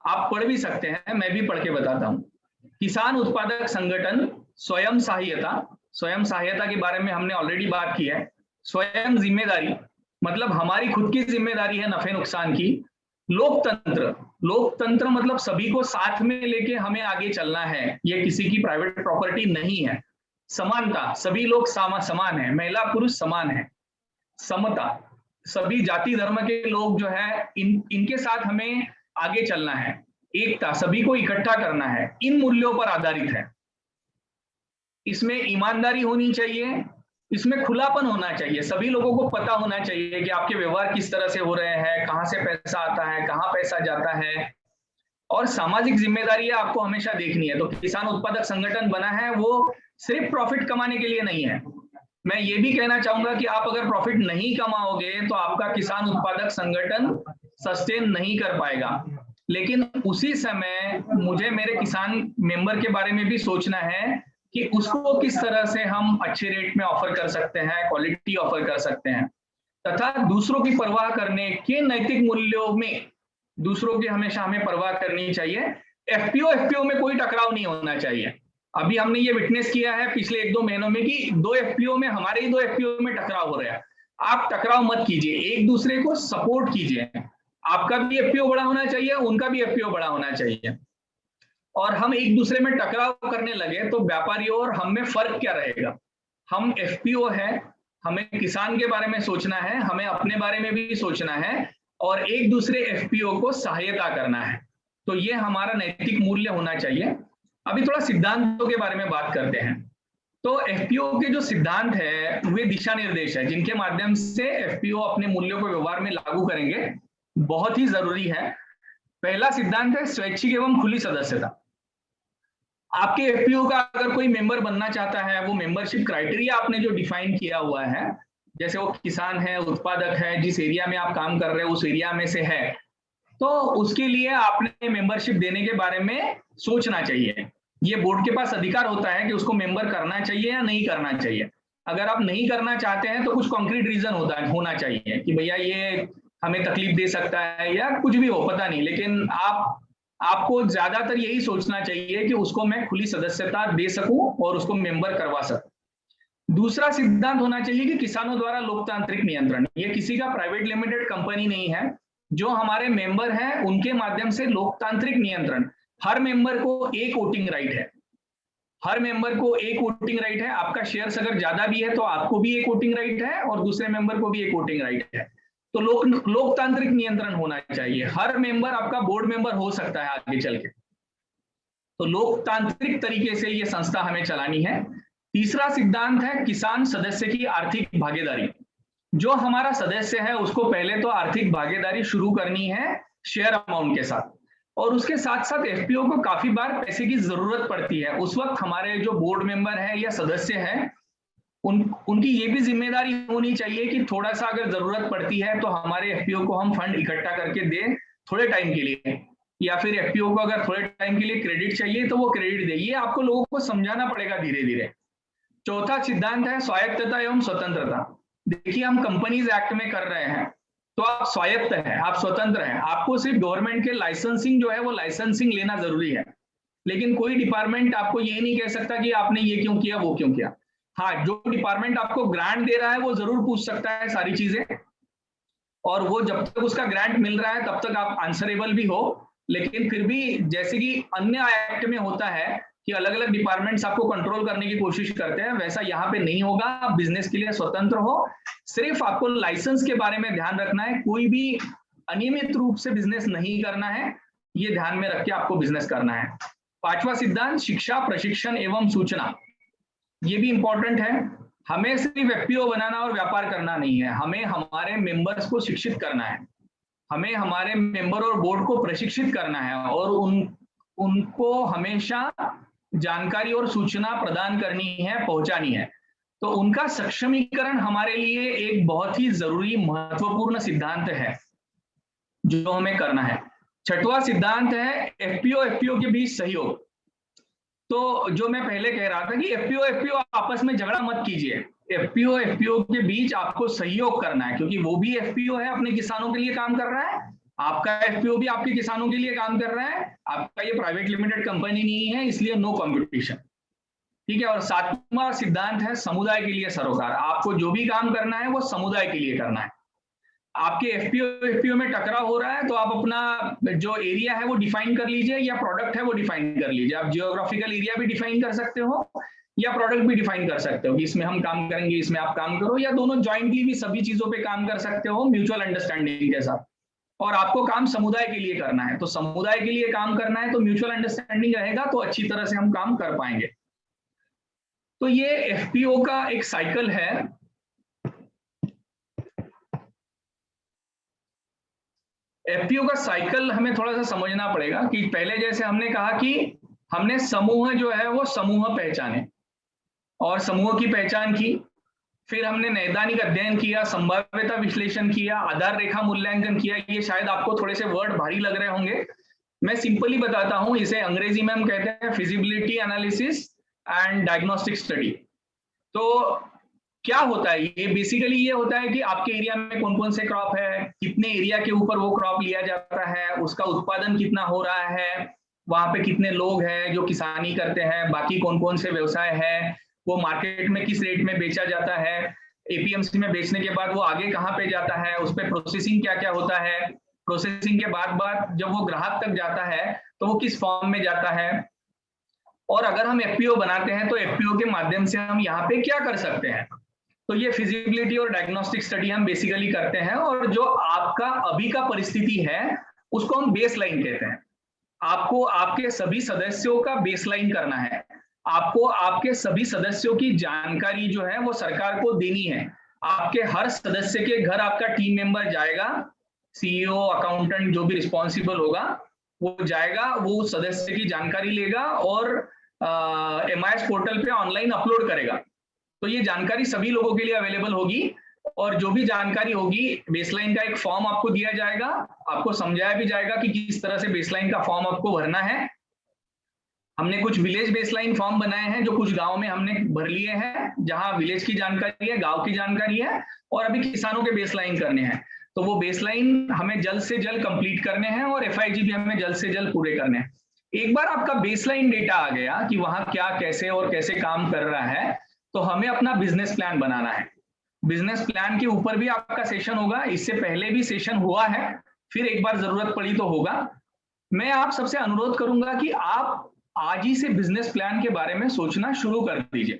आप पढ़ भी सकते हैं, मैं भी पढ़ के बताता हूं। किसान उत्पादक संगठन, स्वयं सहायता के बारे में हमने ऑलरेडी बात की है। स्वयं जिम्मेदारी, मतलब हमारी खुद की जिम्मेदारी है नफे नुकसान की। लोकतंत्र मतलब सभी को साथ में लेके हमें आगे चलना है, ये किसी की प्राइवेट प्रॉपर्टी नहीं है। समानता, सभी लोग समान है, महिला पुरुष समान है। समता, सभी जाति धर्म के लोग जो है इनके साथ हमें आगे चलना है। एकता, सभी को इकट्ठा करना है। इन मूल्यों पर आधारित है। इसमें ईमानदारी होनी चाहिए, इसमें खुलापन होना चाहिए। सभी लोगों को पता होना चाहिए कि आपके व्यवहार किस तरह से हो रहे हैं, कहाँ से पैसा आता है, कहाँ पैसा जाता है। और सामाजिक जिम्मेदारी आपको हमेशा देखनी है। तो किसान उत्पादक संगठन बना है वो सिर्फ प्रॉफिट कमाने के लिए नहीं है। मैं ये भी कहना चाहूंगा कि आप अगर प्रॉफिट नहीं कमाओगे तो आपका किसान उत्पादक संगठन सस्टेन नहीं कर पाएगा। लेकिन उसी समय मुझे मेरे किसान मेंबर के बारे में भी सोचना है कि उसको किस तरह से हम अच्छे रेट में ऑफर कर सकते हैं, क्वालिटी ऑफर कर सकते हैं, तथा दूसरों की परवाह करने के नैतिक मूल्यों में दूसरों की हमेशा हमें परवाह करनी चाहिए। एफपीओ में कोई टकराव नहीं होना चाहिए। अभी हमने ये विटनेस किया है पिछले 1-2 महीनों में कि हमारे ही दो एफपीओ में टकराव हो रहा है। आप टकराव मत कीजिए, एक दूसरे को सपोर्ट कीजिए। आपका भी एफपीओ बड़ा होना चाहिए, उनका भी एफपीओ बड़ा होना चाहिए। और हम एक दूसरे में टकराव करने लगे तो व्यापारियों और हम में फर्क क्या रहेगा? हम एफपीओ है, हमें किसान के बारे में सोचना है, हमें अपने बारे में भी सोचना है और एक दूसरे एफपीओ को सहायता करना है। तो ये हमारा नैतिक मूल्य होना चाहिए। अभी थोड़ा सिद्धांतों के बारे में बात करते हैं। तो एफपीओ के जो सिद्धांत है वे दिशा निर्देश है जिनके माध्यम से एफपीओ अपने मूल्यों को व्यवहार में लागू करेंगे, बहुत ही जरूरी है। पहला सिद्धांत है स्वैच्छिक एवं खुली सदस्यता। आपके एफपीओ का अगर कोई मेंबर बनना चाहता है, वो मेंबरशिप क्राइटेरिया आपने जो डिफाइन किया हुआ है, जैसे वो किसान है, उत्पादक है, जिस एरिया में आप काम कर रहे हो उस एरिया में से है, तो उसके लिए आपने मेंबरशिप देने के बारे में सोचना चाहिए। ये बोर्ड के पास अधिकार होता है कि उसको मेंबर करना चाहिए या नहीं करना चाहिए। अगर आप नहीं करना चाहते हैं तो कुछ कॉन्क्रीट रीजन होना चाहिए कि भैया ये हमें तकलीफ दे सकता है या कुछ भी हो, पता नहीं, लेकिन आपको ज्यादातर यही सोचना चाहिए कि उसको मैं खुली सदस्यता दे सकूं और उसको मेंबर करवा सकूं। दूसरा सिद्धांत होना चाहिए कि किसानों द्वारा लोकतांत्रिक नियंत्रण। ये किसी का प्राइवेट लिमिटेड कंपनी नहीं है, जो हमारे मेंबर हैं उनके माध्यम से लोकतांत्रिक नियंत्रण। हर मेंबर को एक वोटिंग राइट है, हर मेंबर को एक वोटिंग राइट है। आपका शेयर्स अगर ज्यादा भी है तो आपको भी एक वोटिंग राइट है और दूसरे मेंबर को भी एक वोटिंग राइट है। तो लोकतांत्रिक नियंत्रण होना चाहिए। हर मेंबर आपका बोर्ड मेंबर हो सकता है आगे चल के। तो लोकतांत्रिक तरीके से ये संस्था हमें चलानी है। तीसरा सिद्धांत है किसान सदस्य की आर्थिक भागीदारी। जो हमारा सदस्य है उसको पहले तो आर्थिक भागीदारी शुरू करनी है शेयर अमाउंट के साथ, और उसके साथ साथ एफपीओ को काफी बार पैसे की जरूरत पड़ती है। उस वक्त हमारे जो बोर्ड मेंबर है या सदस्य है उनकी ये भी जिम्मेदारी होनी चाहिए कि थोड़ा सा अगर जरूरत पड़ती है तो हमारे एफपीओ को हम फंड इकट्ठा करके दें थोड़े टाइम के लिए, या फिर एफपीओ को अगर थोड़े टाइम के लिए क्रेडिट चाहिए तो वो क्रेडिट दे। ये आपको लोगों को समझाना पड़ेगा धीरे धीरे। चौथा सिद्धांत है स्वायत्तता एवं स्वतंत्रता। देखिए हम कंपनीज एक्ट में कर रहे हैं तो आप स्वायत्त हैं, आप स्वतंत्र हैं, आपको सिर्फ गवर्नमेंट के लाइसेंसिंग जो है वो लाइसेंसिंग लेना जरूरी है, लेकिन कोई डिपार्टमेंट आपको ये नहीं कह सकता कि आपने ये क्यों किया वो क्यों किया। हाँ, जो डिपार्टमेंट आपको ग्रांट दे रहा है वो जरूर पूछ सकता है सारी चीजें, और वो जब तक उसका ग्रांट मिल रहा है तब तक आप आंसरेबल भी हो। लेकिन फिर भी जैसे कि अन्य एक्ट में होता है कि अलग अलग डिपार्टमेंट्स आपको कंट्रोल करने की कोशिश करते हैं, वैसा यहाँ पे नहीं होगा। आप बिजनेस के लिए स्वतंत्र हो, सिर्फ आपको लाइसेंस के बारे में ध्यान रखना है, कोई भी अनियमित रूप से बिजनेस नहीं करना है, ये ध्यान में रख के आपको बिजनेस करना है। पांचवा सिद्धांत शिक्षा, प्रशिक्षण एवं सूचना, ये भी इंपॉर्टेंट है। हमें सिर्फ एफपीओ बनाना और व्यापार करना नहीं है, हमें हमारे मेंबर्स को शिक्षित करना है, हमें हमारे मेंबर और बोर्ड को प्रशिक्षित करना है, और उनको हमेशा जानकारी और सूचना प्रदान करनी है, पहुंचानी है। तो उनका सक्षमीकरण हमारे लिए एक बहुत ही जरूरी महत्वपूर्ण सिद्धांत है जो हमें करना है। छठवां सिद्धांत है एफपीओ के बीच सहयोग। तो जो मैं पहले कह रहा था कि एफपीओ आपस में झगड़ा मत कीजिए, एफपीओ के बीच आपको सहयोग करना है, क्योंकि वो भी एफपीओ है, अपने किसानों के लिए काम कर रहा है, आपका एफपीओ भी आपके किसानों के लिए काम कर रहा है, आपका ये प्राइवेट लिमिटेड कंपनी नहीं है, इसलिए नो कंपटीशन। ठीक है। और सातवां सिद्धांत है समुदाय के लिए सरोकार। आपको जो भी काम करना है वो समुदाय के लिए करना है। आपके एफपीओ में टकराव हो रहा है तो आप अपना जो एरिया है वो डिफाइन कर लीजिए, या प्रोडक्ट है वो डिफाइन कर लीजिए। आप जियोग्राफिकल एरिया भी डिफाइन कर सकते हो या प्रोडक्ट भी डिफाइन कर सकते हो कि इसमें हम काम करेंगे, इसमें आप काम करो, या दोनों ज्वाइंटली भी सभी चीजों पे काम कर सकते हो म्यूचुअल अंडरस्टैंडिंग के साथ। और आपको काम समुदाय के लिए करना है, तो समुदाय के लिए काम करना है तो म्यूचुअल अंडरस्टैंडिंग रहेगा तो अच्छी तरह से हम काम कर पाएंगे। तो ये एफपीओ का एक साइकिल है। एफपीओ का साइकिल हमें थोड़ा सा समझना पड़ेगा कि पहले जैसे हमने कहा कि हमने समूह जो है वो समूह पहचाने और समूह की पहचान की, फिर हमने नैदानिक अध्ययन किया, संभाव्यता विश्लेषण किया, आधार रेखा मूल्यांकन किया। ये शायद आपको थोड़े से वर्ड भारी लग रहे होंगे, मैं सिंपली बताता हूं। इसे अंग्रेजी में हम कहते हैं feasibility analysis and diagnostic study. तो क्या होता है ये? बेसिकली ये होता है कि आपके एरिया में कौन कौन से क्रॉप है, कितने एरिया के ऊपर वो क्रॉप लिया जाता है, उसका उत्पादन कितना हो रहा है, वहां पे कितने लोग हैं जो किसानी करते हैं, बाकी कौन कौन से व्यवसाय है, वो मार्केट में किस रेट में बेचा जाता है, एपीएमसी में बेचने के बाद वो आगे कहाँ पे जाता है, उस पर प्रोसेसिंग क्या क्या होता है, प्रोसेसिंग के बाद जब वो ग्राहक तक जाता है तो वो किस फॉर्म में जाता है, और अगर हम एफपीओ बनाते हैं तो एफपीओ के माध्यम से हम यहाँ पे क्या कर सकते हैं। तो ये फिजिबिलिटी और डायग्नोस्टिक स्टडी हम बेसिकली करते हैं, और जो आपका अभी का परिस्थिति है उसको हम बेसलाइन कहते हैं। आपको आपके सभी सदस्यों का बेसलाइन करना है, आपको आपके सभी सदस्यों की जानकारी जो है वो सरकार को देनी है। आपके हर सदस्य के घर आपका टीम मेंबर जाएगा, सीईओ, अकाउंटेंट जो भी रिस्पॉन्सिबल होगा वो जाएगा, वो सदस्य की जानकारी लेगा और एमआईएस पोर्टल पे ऑनलाइन अपलोड करेगा। तो ये जानकारी सभी लोगों के लिए अवेलेबल होगी, और जो भी जानकारी होगी बेसलाइन का एक फॉर्म आपको दिया जाएगा, आपको समझाया भी जाएगा कि किस तरह से बेसलाइन का फॉर्म आपको भरना है। हमने कुछ विलेज बेसलाइन फॉर्म बनाए हैं जो कुछ गांव में हमने भर लिए हैं, जहां विलेज की जानकारी है, गांव की जानकारी है, और अभी किसानों के बेसलाइन करने हैं। तो वो बेसलाइन हमें जल्द से जल्द कंप्लीट करने हैं और एफआईजी भी हमें जल्द से जल्द पूरे करने हैं। एक बार आपका बेसलाइन डेटा आ गया कि वहां क्या कैसे और कैसे काम कर रहा है, तो हमें अपना बिजनेस प्लान बनाना है। बिजनेस प्लान के ऊपर भी आपका सेशन होगा, इससे पहले भी सेशन हुआ है, फिर एक बार जरूरत पड़ी तो होगा। मैं आप सबसे अनुरोध करूंगा कि आप आज ही से बिजनेस प्लान के बारे में सोचना शुरू कर दीजिए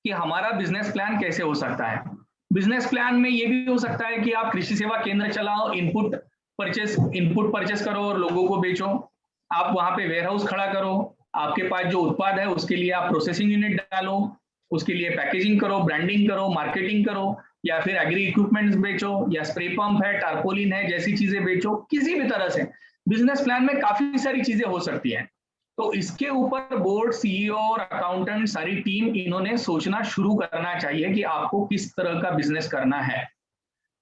कि हमारा बिजनेस प्लान कैसे हो सकता है। बिजनेस प्लान में ये भी हो सकता है कि आप कृषि सेवा केंद्र चलाओ, इनपुट परचेस करो और लोगों को बेचो, आप वहां पे वेयर हाउस खड़ा करो, आपके पास जो उत्पाद है उसके लिए आप प्रोसेसिंग यूनिट डालो, उसके लिए पैकेजिंग करो, ब्रांडिंग करो, मार्केटिंग करो, या फिर एग्री इक्विपमेंट्स बेचो, या स्प्रे पंप है, टारपोलिन है, जैसी चीजें बेचो। किसी भी तरह से बिजनेस प्लान में काफी सारी चीजें हो सकती हैं। तो इसके ऊपर बोर्ड, सीईओ और अकाउंटेंट सारी टीम इन्होंने सोचना शुरू करना चाहिए कि आपको किस तरह का बिजनेस करना है।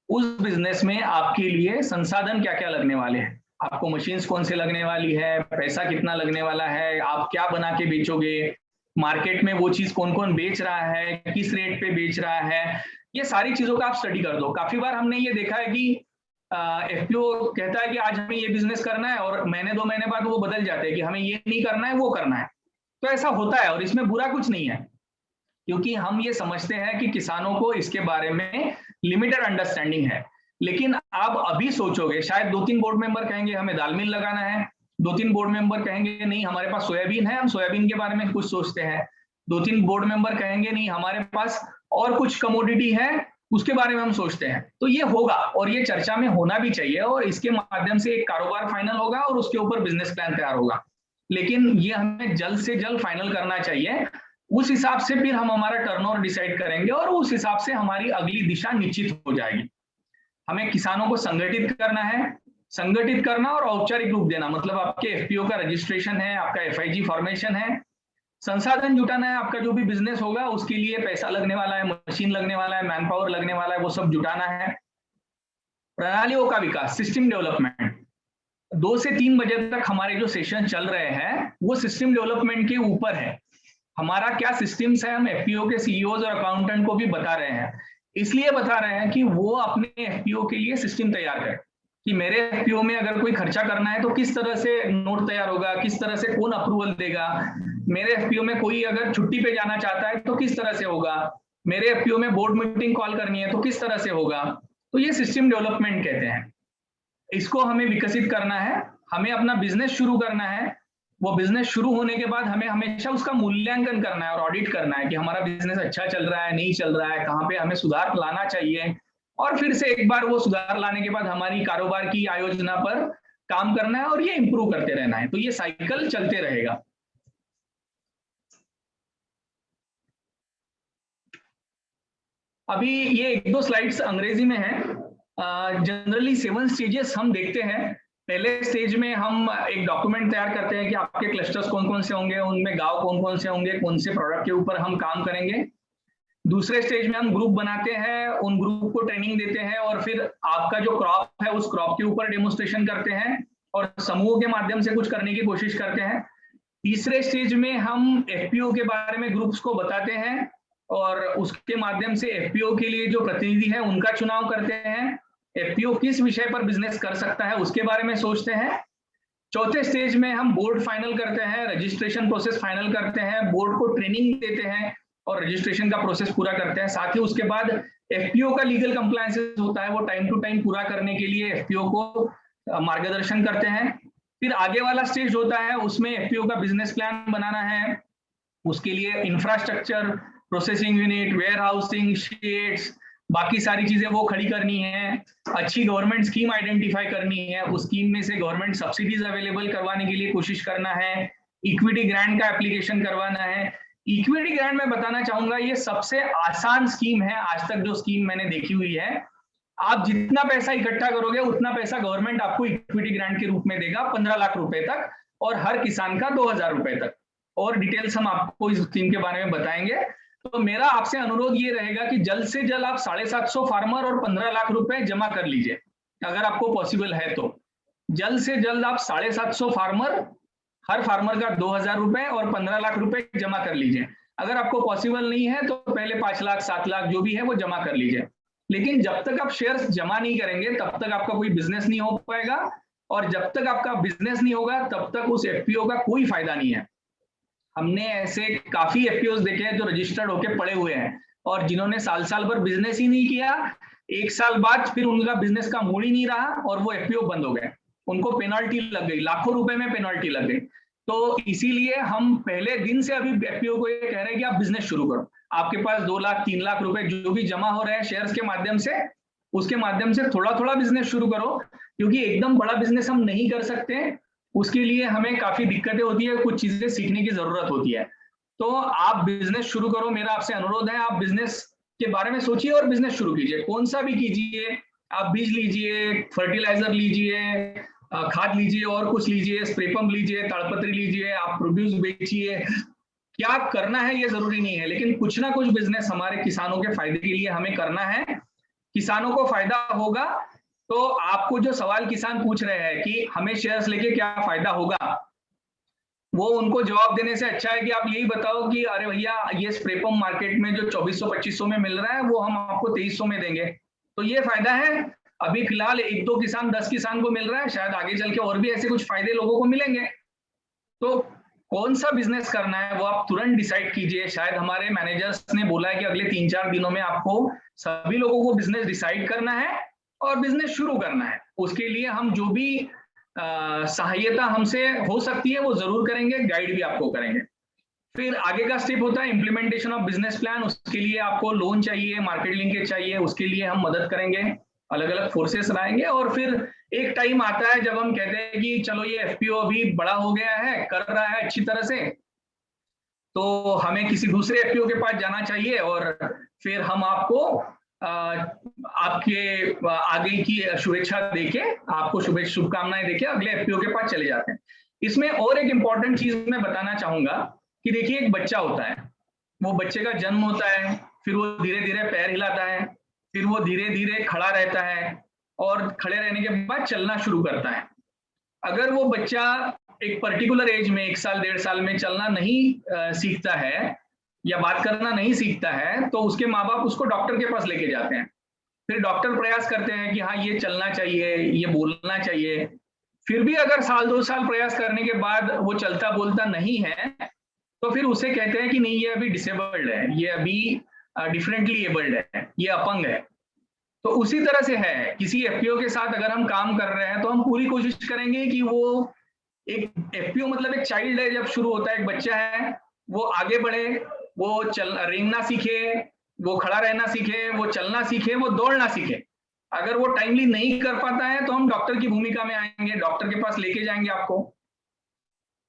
उस बिजनेस में आपके लिए संसाधन क्या क्या लगने वाले हैं, आपको मशीन्स कौन से लगने वाली है, पैसा कितना लगने वाला है, आप क्या बना के बेचोगे, मार्केट में वो चीज कौन कौन बेच रहा है, किस रेट पे बेच रहा है, ये सारी चीजों का आप स्टडी कर दो। काफी बार हमने ये देखा है कि एफपीओ कहता है कि आज हमें ये बिजनेस करना है और महीने 2 महीने बाद वो बदल जाते हैं कि हमें ये नहीं करना है, वो करना है। तो ऐसा होता है और इसमें बुरा कुछ नहीं है, क्योंकि हम ये समझते हैं कि किसानों को इसके बारे में लिमिटेड अंडरस्टैंडिंग है। लेकिन आप अभी सोचोगे, शायद 2-3 बोर्ड मेंबर कहेंगे हमें दाल मिल लगाना है, 2-3 बोर्ड मेंबर कहेंगे नहीं हमारे पास सोयाबीन है, हम सोयाबीन के बारे में कुछ सोचते हैं, 2-3 बोर्ड मेंबर कहेंगे नहीं हमारे पास और कुछ कमोडिटी है उसके बारे में हम सोचते हैं। तो ये होगा और ये चर्चा में होना भी चाहिए और इसके माध्यम से एक कारोबार फाइनल होगा और उसके ऊपर बिजनेस प्लान तैयार होगा। लेकिन ये हमें जल्द से जल्द फाइनल करना चाहिए, उस हिसाब से फिर हम हमारा टर्नओवर डिसाइड करेंगे और उस हिसाब से हमारी अगली दिशा निश्चित हो जाएगी। हमें किसानों को संगठित करना है, संगठित करना और औपचारिक रूप देना, मतलब आपके एफपीओ का रजिस्ट्रेशन है, आपका एफआईजी फॉर्मेशन है, संसाधन जुटाना है, आपका जो भी बिजनेस होगा उसके लिए पैसा लगने वाला है, मशीन लगने वाला है, मैन पावर लगने वाला है, वो सब जुटाना है। प्रणालियों का विकास, सिस्टम डेवलपमेंट, 2 से 3 बजे तक हमारे जो सेशन चल रहे हैं वो सिस्टम डेवलपमेंट के ऊपर है। हमारा क्या सिस्टम्स है, हम एफपीओ के सीईओज और अकाउंटेंट को भी बता रहे हैं, इसलिए बता रहे हैं कि वो अपने एफपीओ के लिए सिस्टम तैयार करें कि मेरे एफपीओ में अगर कोई खर्चा करना है तो किस तरह से नोट तैयार होगा, किस तरह से कौन अप्रूवल देगा, मेरे एफपीओ में कोई अगर छुट्टी पे जाना चाहता है तो किस तरह से होगा, मेरे एफपीओ में बोर्ड मीटिंग कॉल करनी है तो किस तरह से होगा। तो ये सिस्टम डेवलपमेंट कहते हैं, इसको हमें विकसित करना है, हमें अपना बिजनेस शुरू करना है। वो बिजनेस शुरू होने के बाद हमें हमेशा उसका मूल्यांकन करना है और ऑडिट करना है कि हमारा बिजनेस अच्छा चल रहा है, नहीं चल रहा है, कहाँ पे हमें सुधार लाना चाहिए, और फिर से एक बार वो सुधार लाने के बाद हमारी कारोबार की आयोजना पर काम करना है और ये इंप्रूव करते रहना है। तो ये साइकिल चलते रहेगा। अभी ये 1-2 स्लाइड्स अंग्रेजी में है। जनरली 7 स्टेजेस हम देखते हैं। पहले स्टेज में हम एक डॉक्यूमेंट तैयार करते हैं कि आपके क्लस्टर्स कौन कौन से होंगे, उनमें गांव कौन कौन से होंगे, कौन से प्रोडक्ट के ऊपर हम काम करेंगे। दूसरे स्टेज में हम ग्रुप बनाते हैं, उन ग्रुप को ट्रेनिंग देते हैं और फिर आपका जो क्रॉप है उस क्रॉप के ऊपर डेमोन्स्ट्रेशन करते हैं और समूह के माध्यम से कुछ करने की कोशिश करते हैं। तीसरे स्टेज में हम एफपीओ के बारे में ग्रुप्स को बताते हैं और उसके माध्यम से एफपीओ के लिए जो प्रतिनिधि है उनका चुनाव करते हैं। एफपीओ किस विषय पर बिजनेस कर सकता है उसके बारे में सोचते हैं। चौथे स्टेज में हम बोर्ड फाइनल करते हैं, रजिस्ट्रेशन प्रोसेस फाइनल करते हैं, बोर्ड को ट्रेनिंग देते हैं और रजिस्ट्रेशन का प्रोसेस पूरा करते हैं। साथ ही उसके बाद एफपीओ का लीगल कंप्लायंस होता है, वो टाइम टू टाइम पूरा करने के लिए एफपीओ को मार्गदर्शन करते हैं। फिर आगे वाला स्टेज होता है, उसमें एफपीओ का बिजनेस प्लान बनाना है, उसके लिए infrastructure, processing unit, warehousing, sheds, बाकी सारी चीजें वो खड़ी करनी है। अच्छी गवर्नमेंट स्कीम आइडेंटिफाई करनी है, उस स्कीम में से गवर्नमेंट सब्सिडीज अवेलेबल करवाने के लिए कोशिश करना है। इक्विटी ग्रांट का एप्लीकेशन करवाना है। इक्विटी ग्रांट मैं बताना चाहूंगा ये सबसे आसान स्कीम है आज तक जो स्कीम मैंने देखी हुई है। आप जितना पैसा इकट्ठा करोगे उतना पैसा गवर्नमेंट आपको इक्विटी ग्रांट के रूप में देगा, 15 लाख रुपए तक, और हर किसान का 2000 रुपए तक। और डिटेल्स हम आपको इस स्कीम के बारे में बताएंगे। तो मेरा आपसे अनुरोध ये रहेगा कि जल्द से जल्द आप 750 फार्मर और 15 लाख रुपए जमा कर लीजिए, अगर आपको पॉसिबल है तो। जल्द से जल्द आप 750 फार्मर, हर फार्मर का 2000 रुपए और 15 लाख रुपए जमा कर लीजिए। अगर आपको पॉसिबल नहीं है तो पहले 5 लाख 7 लाख जो भी है वो जमा कर लीजिए। लेकिन जब तक आप शेयर्स जमा नहीं करेंगे तब तक आपका कोई बिजनेस नहीं हो पाएगा, और जब तक आपका बिजनेस नहीं होगा तब तक उस एफपीओ का कोई फायदा नहीं है। हमने ऐसे काफी एफपीओ देखे हैं जो रजिस्टर्ड होके पड़े हुए हैं और जिन्होंने साल भर बिजनेस ही नहीं किया, 1 साल बाद फिर उनका बिजनेस का मूड ही नहीं रहा और वो एफपीओ बंद हो गए, उनको पेनल्टी लग गई, लाखों रुपए में पेनल्टी लग गई। तो इसीलिए हम पहले दिन से अभी एफपीओ को ये कह रहे हैं कि आप बिजनेस शुरू करो। आपके पास 2 लाख 3 लाख रुपए जो भी जमा हो रहे हैं शेयर्स के माध्यम से, उसके माध्यम से थोड़ा थोड़ा बिजनेस शुरू करो, क्योंकि एकदम बड़ा बिजनेस हम नहीं कर सकते। उसके लिए हमें काफी दिक्कतें होती है, कुछ चीजें सीखने की जरूरत होती है। तो आप बिजनेस शुरू करो, मेरा आपसे अनुरोध है, आप बिजनेस के बारे में सोचिए और बिजनेस शुरू कीजिए, कौन सा भी कीजिए। आप बीज लीजिए, फर्टिलाइजर लीजिए, खाद लीजिए और कुछ लीजिए, स्प्रे पंप लीजिए, ताड़पत्री लीजिए, आप प्रोड्यूस बेचिए, क्या करना है ये जरूरी नहीं है, लेकिन कुछ ना कुछ बिजनेस हमारे किसानों के फायदे के लिए हमें करना है। किसानों को फायदा होगा तो आपको जो सवाल किसान पूछ रहे हैं कि हमें शेयर्स लेके क्या फायदा होगा, वो उनको जवाब देने से अच्छा है कि आप यही बताओ कि अरे भैया ये स्प्रे पंप मार्केट में जो 2400-2500 में मिल रहा है वो हम आपको 2300 में देंगे, तो ये फायदा है। अभी फिलहाल 1-2 किसान 10 किसान को मिल रहा है, शायद आगे चल के और भी ऐसे कुछ फायदे लोगों को मिलेंगे। तो कौन सा बिजनेस करना है वो आप तुरंत डिसाइड कीजिए। शायद हमारे मैनेजर्स ने बोला है कि अगले 3-4 दिनों में आपको सभी लोगों को बिजनेस डिसाइड करना है और बिजनेस शुरू करना है। उसके लिए हम जो भी सहायता हमसे हो सकती है वो जरूर करेंगे, गाइड भी आपको करेंगे। फिर आगे का स्टेप होता है इम्प्लीमेंटेशन ऑफ बिजनेस प्लान। उसके लिए आपको लोन चाहिए, मार्केट लिंकेज चाहिए, उसके लिए हम मदद करेंगे, अलग अलग फोर्सेस लाएंगे। और फिर एक टाइम आता है जब हम कहते हैं कि चलो ये एफपीओ अभी बड़ा हो गया है, कर रहा है अच्छी तरह से, तो हमें किसी दूसरे एफपीओ के पास जाना चाहिए और फिर हम आपको आपके आगे की शुभेच्छा देके, आपको शुभकामनाएं देके अगले एफपीओ के पास चले जाते हैं। इसमें और एक इंपॉर्टेंट चीज मैं बताना चाहूंगा कि देखिए एक बच्चा होता है, वो बच्चे का जन्म होता है, फिर वो धीरे धीरे पैर हिलाता है, फिर वो धीरे धीरे खड़ा रहता है और खड़े रहने के बाद चलना शुरू करता है। अगर वो बच्चा एक पर्टिकुलर एज में 1 साल 1.5 साल में चलना नहीं सीखता है या बात करना नहीं सीखता है, तो उसके माँ बाप उसको डॉक्टर के पास लेके जाते हैं। फिर डॉक्टर प्रयास करते हैं कि हाँ ये चलना चाहिए, ये बोलना चाहिए। फिर भी अगर 1-2 साल प्रयास करने के बाद वो चलता बोलता नहीं है, तो फिर उसे कहते हैं कि नहीं ये अभी डिसेबल्ड है, ये अभी डिफरेंटली एबल्ड है, ये अपंग है। तो उसी तरह से है, किसी एफपीओ के साथ अगर हम काम कर रहे हैं तो हम पूरी कोशिश करेंगे कि वो एक एफपीओ मतलब एक चाइल्ड है, जब शुरू होता है एक बच्चा है, वो आगे बढ़े, वो रेंगना सीखे, वो खड़ा रहना सीखे, वो चलना सीखे, वो दौड़ना सीखे। अगर वो टाइमली नहीं कर पाता है तो हम डॉक्टर की भूमिका में आएंगे, डॉक्टर के पास लेके जाएंगे आपको।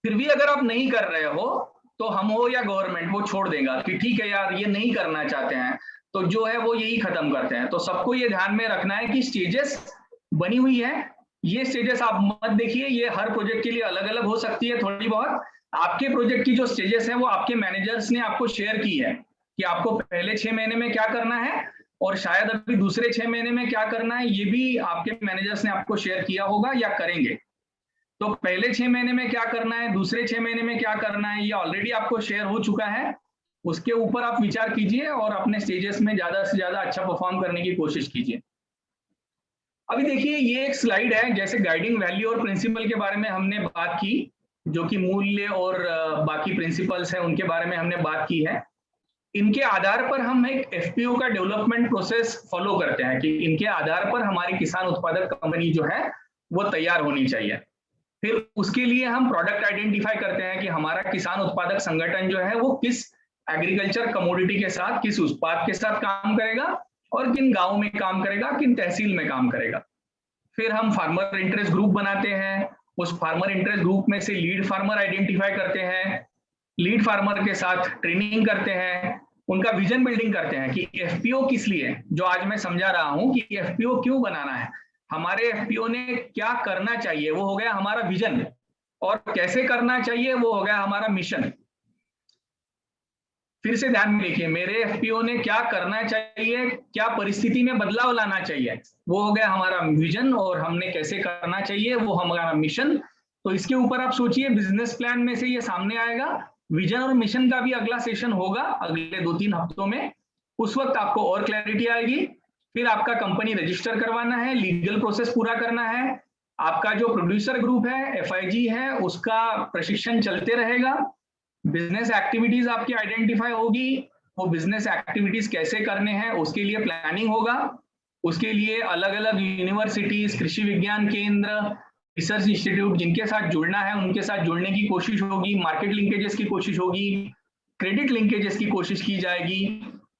फिर भी अगर आप नहीं कर रहे हो तो हम हो या गवर्नमेंट वो छोड़ देगा कि ठीक है यार ये नहीं करना चाहते हैं, तो जो है वो यही खत्म करते हैं। तो सबको ये ध्यान में रखना है कि स्टेजेस बनी हुई है, ये स्टेजेस आप मत देखिए, ये हर प्रोजेक्ट के लिए अलग अलग हो सकती है थोड़ी बहुत। आपके प्रोजेक्ट की जो स्टेजेस है वो आपके मैनेजर्स ने आपको शेयर की है कि आपको पहले 6 महीने में क्या करना है और शायद अभी दूसरे 6 महीने में क्या करना है, ये भी आपके मैनेजर्स ने आपको शेयर किया होगा या करेंगे। तो पहले 6 महीने में क्या करना है, दूसरे 6 महीने में क्या करना है, ये ऑलरेडी आपको शेयर हो चुका है। उसके ऊपर आप विचार कीजिए और अपने स्टेजेस में ज्यादा से ज्यादा अच्छा परफॉर्म करने की कोशिश कीजिए। अभी देखिए ये एक स्लाइड है, जैसे गाइडिंग वैल्यू और प्रिंसिपल के बारे में हमने बात की, जो कि मूल्य और बाकी प्रिंसिपल्स हैं उनके बारे में हमने बात की है। इनके आधार पर हम एक एफपीओ का डेवलपमेंट प्रोसेस फॉलो करते हैं कि इनके आधार पर हमारी किसान उत्पादक कंपनी जो है वो तैयार होनी चाहिए। फिर उसके लिए हम प्रोडक्ट आइडेंटिफाई करते हैं कि हमारा किसान उत्पादक संगठन जो है वो किस एग्रीकल्चर कमोडिटी के साथ, किस उत्पाद के साथ काम करेगा और किन गांव में काम करेगा, किन तहसील में काम करेगा। फिर हम फार्मर इंटरेस्ट ग्रुप बनाते हैं, उस फार्मर इंटरेस्ट ग्रुप में से लीड फार्मर आइडेंटिफाई करते हैं, लीड फार्मर के साथ ट्रेनिंग करते हैं, उनका विजन बिल्डिंग करते हैं कि एफपीओ किस लिए, जो आज मैं समझा रहा हूं कि एफपीओ क्यों बनाना है, हमारे एफपीओ ने क्या करना चाहिए, वो हो गया हमारा विजन, और कैसे करना चाहिए वो हो गया हमारा मिशन। फिर से ध्यान में देखिए, मेरे एफपीओ ने क्या करना चाहिए, क्या परिस्थिति में बदलाव लाना चाहिए, वो हो गया हमारा विजन, और हमने कैसे करना चाहिए वो हमारा मिशन। तो इसके ऊपर आप सोचिए, बिजनेस प्लान में से ये सामने आएगा। विजन और मिशन का भी अगला सेशन होगा अगले 2-3 हफ्तों में, उस वक्त आपको और क्लैरिटी आएगी। फिर आपका कंपनी रजिस्टर करवाना है, लीगल प्रोसेस पूरा करना है, आपका जो प्रोड्यूसर ग्रुप है, एफआईजी है, उसका प्रशिक्षण चलते रहेगा, बिजनेस एक्टिविटीज आपकी आइडेंटिफाई होगी, वो बिजनेस एक्टिविटीज कैसे करने हैं उसके लिए प्लानिंग होगा, उसके लिए अलग अलग यूनिवर्सिटीज, कृषि विज्ञान केंद्र, रिसर्च इंस्टीट्यूट जिनके साथ जुड़ना है उनके साथ जुड़ने की कोशिश होगी, मार्केट लिंकेजेस की कोशिश होगी, क्रेडिट लिंकेजेस की कोशिश की जाएगी,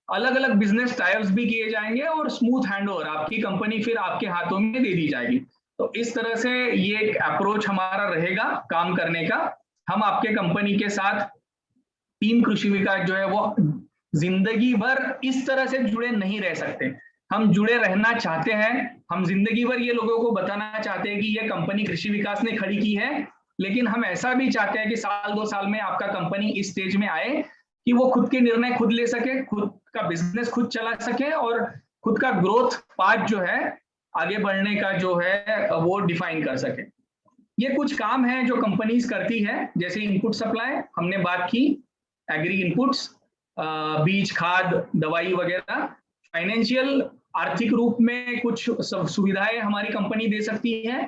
अलग अलग बिजनेस टाइप्स भी किए जाएंगे और स्मूथ हैंडओवर आपकी कंपनी फिर आपके हाथों में दे दी जाएगी। तो इस तरह से ये एक अप्रोच हमारा रहेगा काम करने का। हम आपके कंपनी के साथ टीम कृषि विकास जो है वो जिंदगी भर इस तरह से जुड़े नहीं रह सकते। हम जुड़े रहना चाहते हैं, हम जिंदगी भर ये लोगों को बताना चाहते हैं कि ये कंपनी कृषि विकास ने खड़ी की है, लेकिन हम ऐसा भी चाहते हैं कि साल 2 साल में आपका कंपनी इस स्टेज में आए कि वो खुद के निर्णय खुद ले सके, खुद का बिजनेस खुद चला सके और खुद का ग्रोथ पाथ जो है आगे बढ़ने का जो है वो डिफाइन कर सके। ये कुछ काम है जो कंपनीज करती है, जैसे इनपुट सप्लाई हमने बात की, एग्री इनपुट्स, बीज खाद दवाई वगैरह, फाइनेंशियल आर्थिक रूप में कुछ सुविधाएं हमारी कंपनी दे सकती है,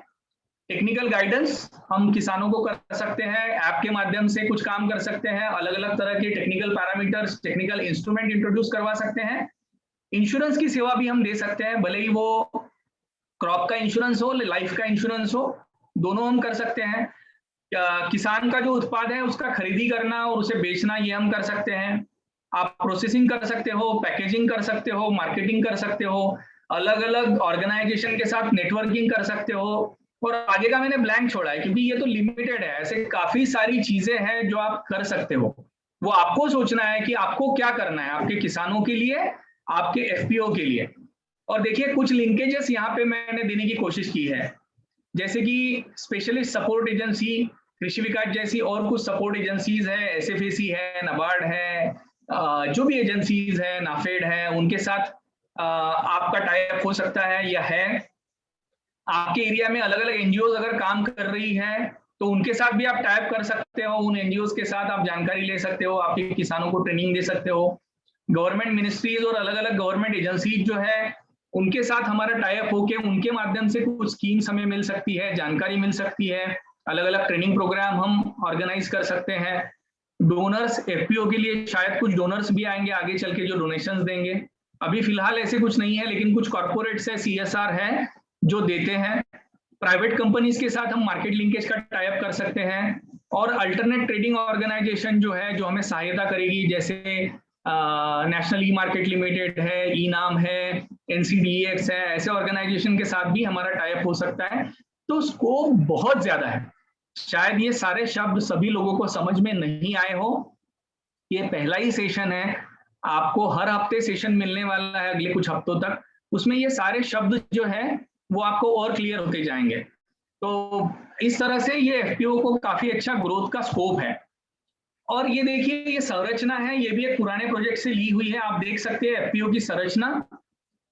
टेक्निकल गाइडेंस हम किसानों को कर सकते हैं, ऐप के माध्यम से कुछ काम कर सकते हैं, अलग अलग तरह के technical parameters, technical instrument introduce करवा सकते हैं, इंश्योरेंस की सेवा भी हम दे सकते हैं, भले ही वो क्रॉप का इंश्योरेंस हो, लाइफ का इंश्योरेंस हो, दोनों हम कर सकते हैं। किसान का जो उत्पाद है उसका खरीदी करना और उसे बेचना ये हम कर सकते हैं। आप प्रोसेसिंग कर सकते हो, पैकेजिंग कर सकते हो, मार्केटिंग कर सकते हो, अलग अलग ऑर्गेनाइजेशन के साथ नेटवर्किंग कर सकते हो, और आगे का मैंने ब्लैंक छोड़ा है क्योंकि ये तो लिमिटेड है, ऐसे काफी सारी चीजें हैं जो आप कर सकते हो। वो आपको सोचना है कि आपको क्या करना है आपके किसानों के लिए, आपके एफपीओ के लिए। और देखिए कुछ लिंकेजेस यहाँ पे मैंने देने की कोशिश की है, जैसे कि स्पेशलिस्ट सपोर्ट एजेंसी कृषि विकास जैसी और कुछ सपोर्ट एजेंसीज है, एसएफएसी है, नाबार्ड है, जो भी एजेंसीज है, नाफेड है, उनके साथ आपका टाइप हो सकता है या है। आपके एरिया में अलग अलग एनजीओ अगर काम कर रही है तो उनके साथ भी आप टाइप कर सकते हो, उन एनजीओ के साथ आप जानकारी ले सकते हो, आपके किसानों को ट्रेनिंग दे सकते हो। गवर्नमेंट मिनिस्ट्रीज और अलग अलग गवर्नमेंट एजेंसीज जो है उनके साथ हमारा टाइप होके उनके माध्यम से कुछ स्कीम्स हमें मिल सकती है, जानकारी मिल सकती है, अलग अलग ट्रेनिंग प्रोग्राम हम ऑर्गेनाइज कर सकते हैं। डोनर्स एफपीओ के लिए शायद कुछ डोनर्स भी आएंगे आगे चल के जो डोनेशंस देंगे, अभी फिलहाल ऐसे कुछ नहीं है, लेकिन कुछ कॉर्पोरेट्स है, सीएसआर है जो देते हैं। प्राइवेट कंपनीज के साथ हम मार्केट लिंकेज का टाइप कर सकते हैं, और अल्टरनेट ट्रेडिंग ऑर्गेनाइजेशन जो है जो हमें सहायता करेगी, जैसे नेशनल ई मार्केट लिमिटेड है, ई नाम है, एनसीडीएक्स है, ऐसे ऑर्गेनाइजेशन के साथ भी हमारा टाइप हो सकता है। तो स्कोप बहुत ज्यादा है, शायद ये सारे शब्द सभी लोगों को समझ में नहीं आए हो, ये पहला ही सेशन है, आपको हर हफ्ते सेशन मिलने वाला है अगले कुछ हफ्तों तक, उसमें ये सारे शब्द जो है वो आपको और क्लियर होते जाएंगे। तो इस तरह से ये एफपीओ को काफी अच्छा ग्रोथ का स्कोप है। और ये देखिए ये संरचना है, ये भी एक पुराने प्रोजेक्ट से ली हुई है, आप देख सकते हैं एफपीओ की संरचना।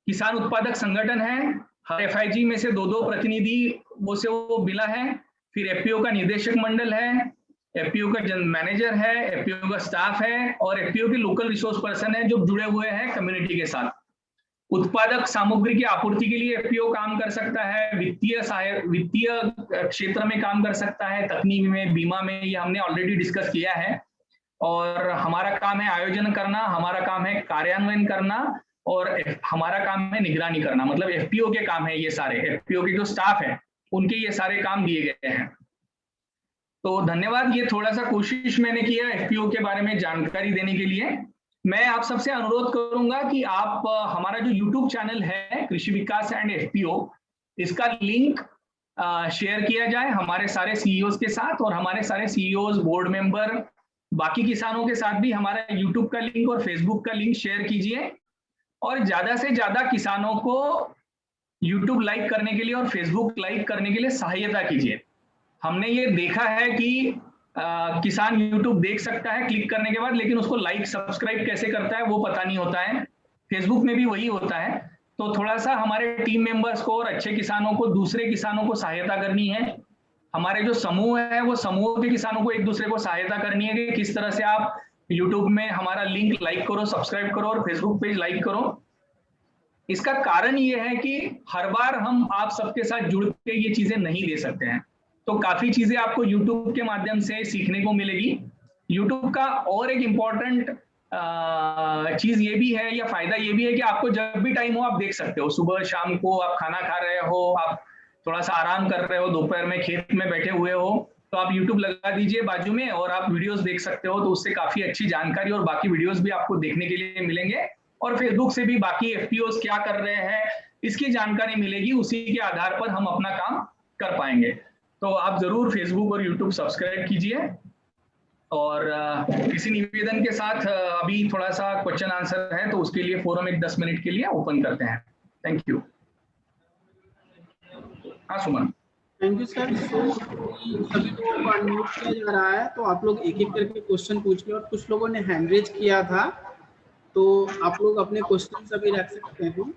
किसान उत्पादक संगठन है, हर एफआईजी में से 2-2 प्रतिनिधि वो से वो मिला है, फिर एफपीओ का निदेशक मंडल है, एफपीओ का मैनेजर है, एफपीओ का स्टाफ है, और एफपीओ के लोकल रिसोर्स पर्सन है जो जुड़े हुए हैं कम्युनिटी के साथ। उत्पादक सामग्री की आपूर्ति के लिए एफपीओ काम कर सकता है, वित्तीय क्षेत्र में काम कर सकता है, तकनीक में, बीमा में, ये हमने ऑलरेडी डिस्कस किया है। और हमारा काम है आयोजन करना, हमारा काम है कार्यान्वयन करना, और हमारा काम है निगरानी करना, मतलब एफपीओ के काम है ये सारे, एफपीओ के जो स्टाफ है उनके ये सारे काम दिए गए हैं। तो धन्यवाद, ये थोड़ा सा कोशिश मैंने किया एफपीओ के बारे में जानकारी देने के लिए। मैं आप सबसे अनुरोध करूंगा कि आप हमारा जो यूट्यूब चैनल है कृषि विकास एंड एफपीओ, इसका लिंक शेयर किया जाए हमारे सारे सीईओज के साथ, और हमारे सारे सीईओज, बोर्ड मेंबर, बाकी किसानों के साथ भी हमारा यूट्यूब का लिंक और फेसबुक का लिंक शेयर कीजिए, और ज्यादा से ज्यादा किसानों को यूट्यूब लाइक करने के लिए और फेसबुक लाइक करने के लिए सहायता कीजिए। हमने ये देखा है कि किसान यूट्यूब देख सकता है क्लिक करने के बाद, लेकिन उसको लाइक सब्सक्राइब कैसे करता है वो पता नहीं होता है। फेसबुक में भी वही होता है। तो थोड़ा सा हमारे टीम मेंबर्स को और अच्छे किसानों को, दूसरे किसानों को सहायता करनी है। हमारे जो समूह है वो समूह के किसानों को एक दूसरे को सहायता करनी है कि किस तरह से आप यूट्यूब में हमारा लिंक लाइक करो, सब्सक्राइब करो, और फेसबुक पेज लाइक करो। इसका कारण ये है कि हर बार हम आप सबके साथ जुड़ के ये चीजें नहीं दे सकते हैं, तो काफी चीजें आपको YouTube के माध्यम से सीखने को मिलेगी। YouTube का और एक इम्पॉर्टेंट चीज ये भी है, या फायदा ये भी है कि आपको जब भी टाइम हो आप देख सकते हो। सुबह शाम को आप खाना खा रहे हो, आप थोड़ा सा आराम कर रहे हो, दोपहर में खेत में बैठे हुए हो, तो आप YouTube लगा दीजिए बाजू में और आप वीडियोस देख सकते हो। तो उससे काफी अच्छी जानकारी और बाकी वीडियोस भी आपको देखने के लिए मिलेंगे, और फेसबुक से भी बाकी एफपीओस क्या कर रहे हैं इसकी जानकारी मिलेगी। उसी के आधार पर हम अपना काम कर पाएंगे। तो आप जरूर फेसबुक और यूट्यूब सब्सक्राइब कीजिए। और इसी निवेदन के साथ अभी थोड़ा सा क्वेश्चन आंसर है, तो उसके लिए फोरम एक 10 मिनट के लिए ओपन करते हैं। Thank you. हाँ सुमन। Thank you sir. सभी लोगों को अनम्यूट किया जा रहा है, तो आप लोग एक एक करके क्वेश्चन पूछिए, और कुछ लोगों ने हैंड रेज किया था, तो आप लोग अपने क्वेश्चन सभी रख सकते हैं।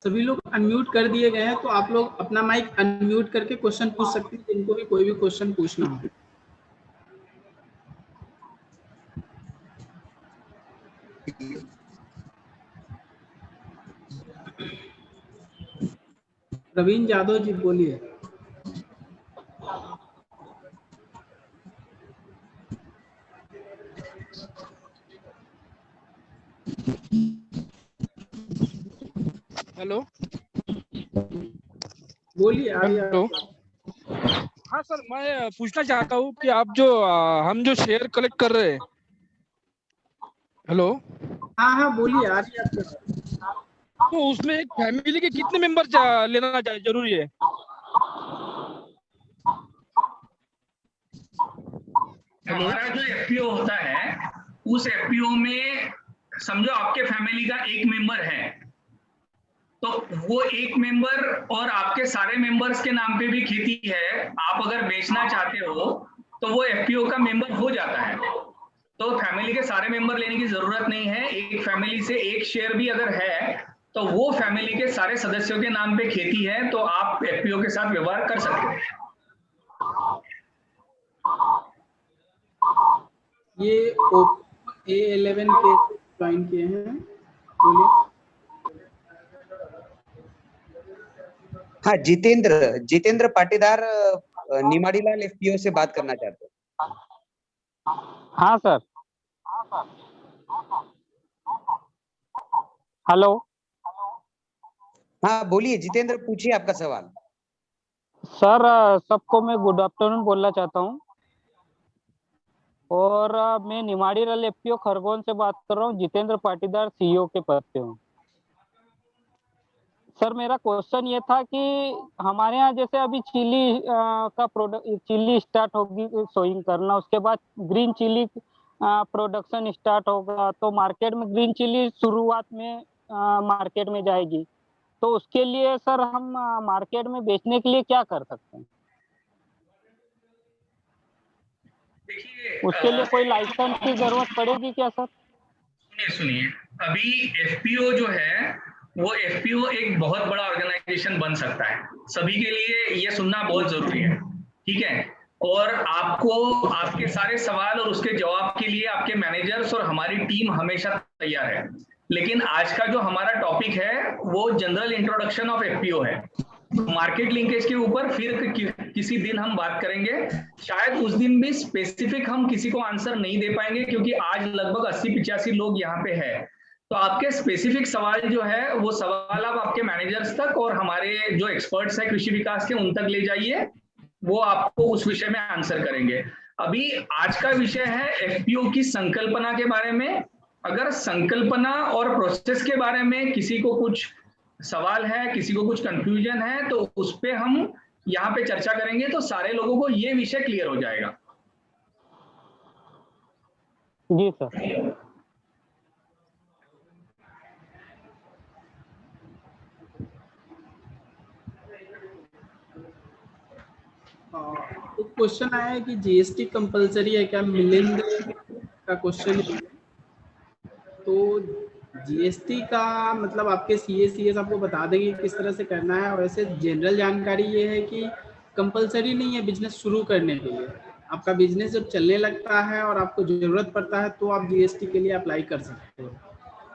सभी लोग अनम्यूट कर दिए गए हैं, तो आप लोग अपना माइक अनम्यूट करके क्वेश्चन पूछ सकते हैं, जिनको भी कोई भी क्वेश्चन पूछना हो। रवीन यादव जी बोलिए। हेलो बोलिए आर्य। हेलो। हाँ सर, मैं पूछना चाहता हूँ कि आप जो हम जो शेयर कलेक्ट कर रहे हैं। हेलो। हाँ हाँ बोलिए आर्य। तो उसमें एक फैमिली के कितने मेंबर लेना चाहिए जरूरी है? हेलो। हमारा जो एफपीओ होता है, उस एफपीओ में समझो आपके फैमिली का एक मेंबर है, तो वो एक मेंबर और आपके सारे मेंबर्स के नाम पे भी खेती है, आप अगर बेचना चाहते हो तो वो एफपीओ का मेंबर हो जाता है। तो फैमिली के सारे मेंबर लेने की जरूरत नहीं है। एक फैमिली से एक शेयर भी अगर है तो वो फैमिली के सारे सदस्यों के नाम पे खेती है, तो आप एफपीओ के साथ व्यवहार कर सकते हैं। ये A11 के ज्वाइन किए हैं, बोलिए। हाँ, जितेंद्र पाटीदार निमाड़ीलाल एफपीओ से बात करना चाहते हैं। हाँ सर। हेलो। हाँ बोलिए जितेंद्र, पूछिए आपका सवाल। सर सबको मैं गुड आफ्टरनून बोलना चाहता हूँ, और मैं निमाड़ीलाल एफपीओ खरगोन से बात कर रहा हूँ, जितेंद्र पाटीदार सीईओ के पद पे हूँ। सर मेरा क्वेश्चन ये था कि हमारे यहाँ जैसे अभी चिली का प्रोडक्ट, चिली स्टार्ट होगी सोइंग करना, उसके बाद ग्रीन चिली प्रोडक्शन स्टार्ट होगा, तो मार्केट में ग्रीन चिली शुरुआत में मार्केट में जाएगी, तो उसके लिए सर हम मार्केट में बेचने के लिए क्या कर सकते हैं? देखिए, उसके लिए कोई लाइसेंस की जरूरत पड़ेगी क्या सर? सुनिए, अभी एफपीओ जो है वो एफपीओ एक बहुत बड़ा ऑर्गेनाइजेशन बन सकता है। सभी के लिए ये सुनना बहुत जरूरी है, ठीक है? और आपको आपके सारे सवाल और उसके जवाब के लिए आपके मैनेजर्स और हमारी टीम हमेशा तैयार है। लेकिन आज का जो हमारा टॉपिक है वो जनरल इंट्रोडक्शन ऑफ एफपीओ है। मार्केट लिंकेज के ऊपर फिर किसी दिन हम बात करेंगे। शायद उस दिन भी स्पेसिफिक हम किसी को आंसर नहीं दे पाएंगे, क्योंकि आज लगभग 80-85 लोग यहाँ पे है। तो आपके स्पेसिफिक सवाल जो है वो सवाल आप आपके मैनेजर्स तक और हमारे जो एक्सपर्ट्स है कृषि विकास के उन तक ले जाइए, वो आपको उस विषय में आंसर करेंगे। अभी आज का विषय है एफपीओ की संकल्पना के बारे में। अगर संकल्पना और प्रोसेस के बारे में किसी को कुछ सवाल है, किसी को कुछ कंफ्यूजन है, तो उस पे हम यहाँ पे चर्चा करेंगे, तो सारे लोगों को ये विषय क्लियर हो जाएगा। जी सर। तो क्वेश्चन आया है कि जीएसटी कंपलसरी है क्या, मिलिंद का क्वेश्चन है। तो जीएसटी का मतलब आपके सीएस आपको बता देंगे किस तरह से करना है। और वैसे जनरल जानकारी ये है कि कंपलसरी नहीं है बिजनेस शुरू करने के लिए। आपका बिजनेस जब चलने लगता है और आपको ज़रूरत पड़ता है तो आप जीएसटी के लिए अप्लाई कर सकते हो।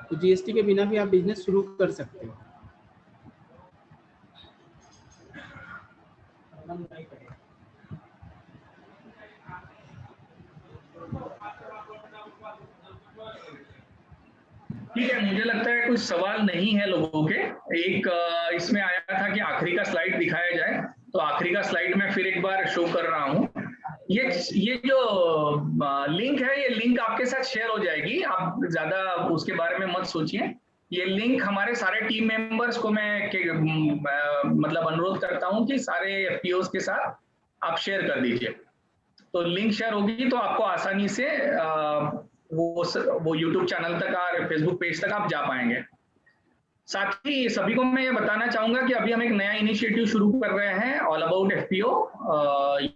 तो जीएसटी के बिना भी आप बिजनेस शुरू कर सकते हो। ठीक है, मुझे लगता है कुछ सवाल नहीं है लोगों के। एक इसमें आया था कि आखिरी का स्लाइड दिखाया जाए, तो आखिरी का स्लाइड मैं फिर एक बार शो कर रहा हूँ। ये जो लिंक है, ये लिंक आपके साथ शेयर हो जाएगी, आप ज्यादा उसके बारे में मत सोचिए। ये लिंक हमारे सारे टीम मेंबर्स को मैं मतलब अनुरोध करता हूँ कि सारे एफपीओस के साथ आप शेयर कर दीजिए। तो लिंक शेयर होगी तो आपको आसानी से वो यूट्यूब चैनल तक और फेसबुक पेज तक आप जा पाएंगे। साथ ही सभी को मैं ये बताना चाहूंगा कि अभी हम एक नया इनिशिएटिव शुरू कर रहे हैं, ऑल अबाउट एफपीओ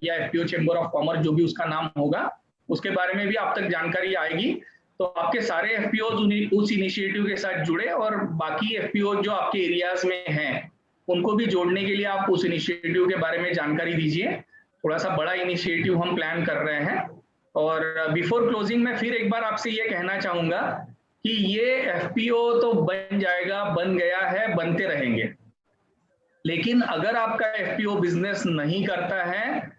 या एफपीओ चेंबर ऑफ कॉमर्स, जो भी उसका नाम होगा, उसके बारे में भी आप तक जानकारी आएगी। तो आपके सारे एफपीओ उस इनिशिएटिव के साथ जुड़े और बाकी एफपीओ जो आपके एरियाज में हैं उनको भी जोड़ने के लिए आप उस इनिशिएटिव के बारे में जानकारी दीजिए। थोड़ा सा बड़ा इनिशिएटिव हम प्लान कर रहे हैं। और बिफोर क्लोजिंग में फिर एक बार आपसे ये कहना चाहूंगा कि ये एफपीओ तो बन जाएगा, बन गया है, बनते रहेंगे, लेकिन अगर आपका एफपीओ बिजनेस नहीं करता है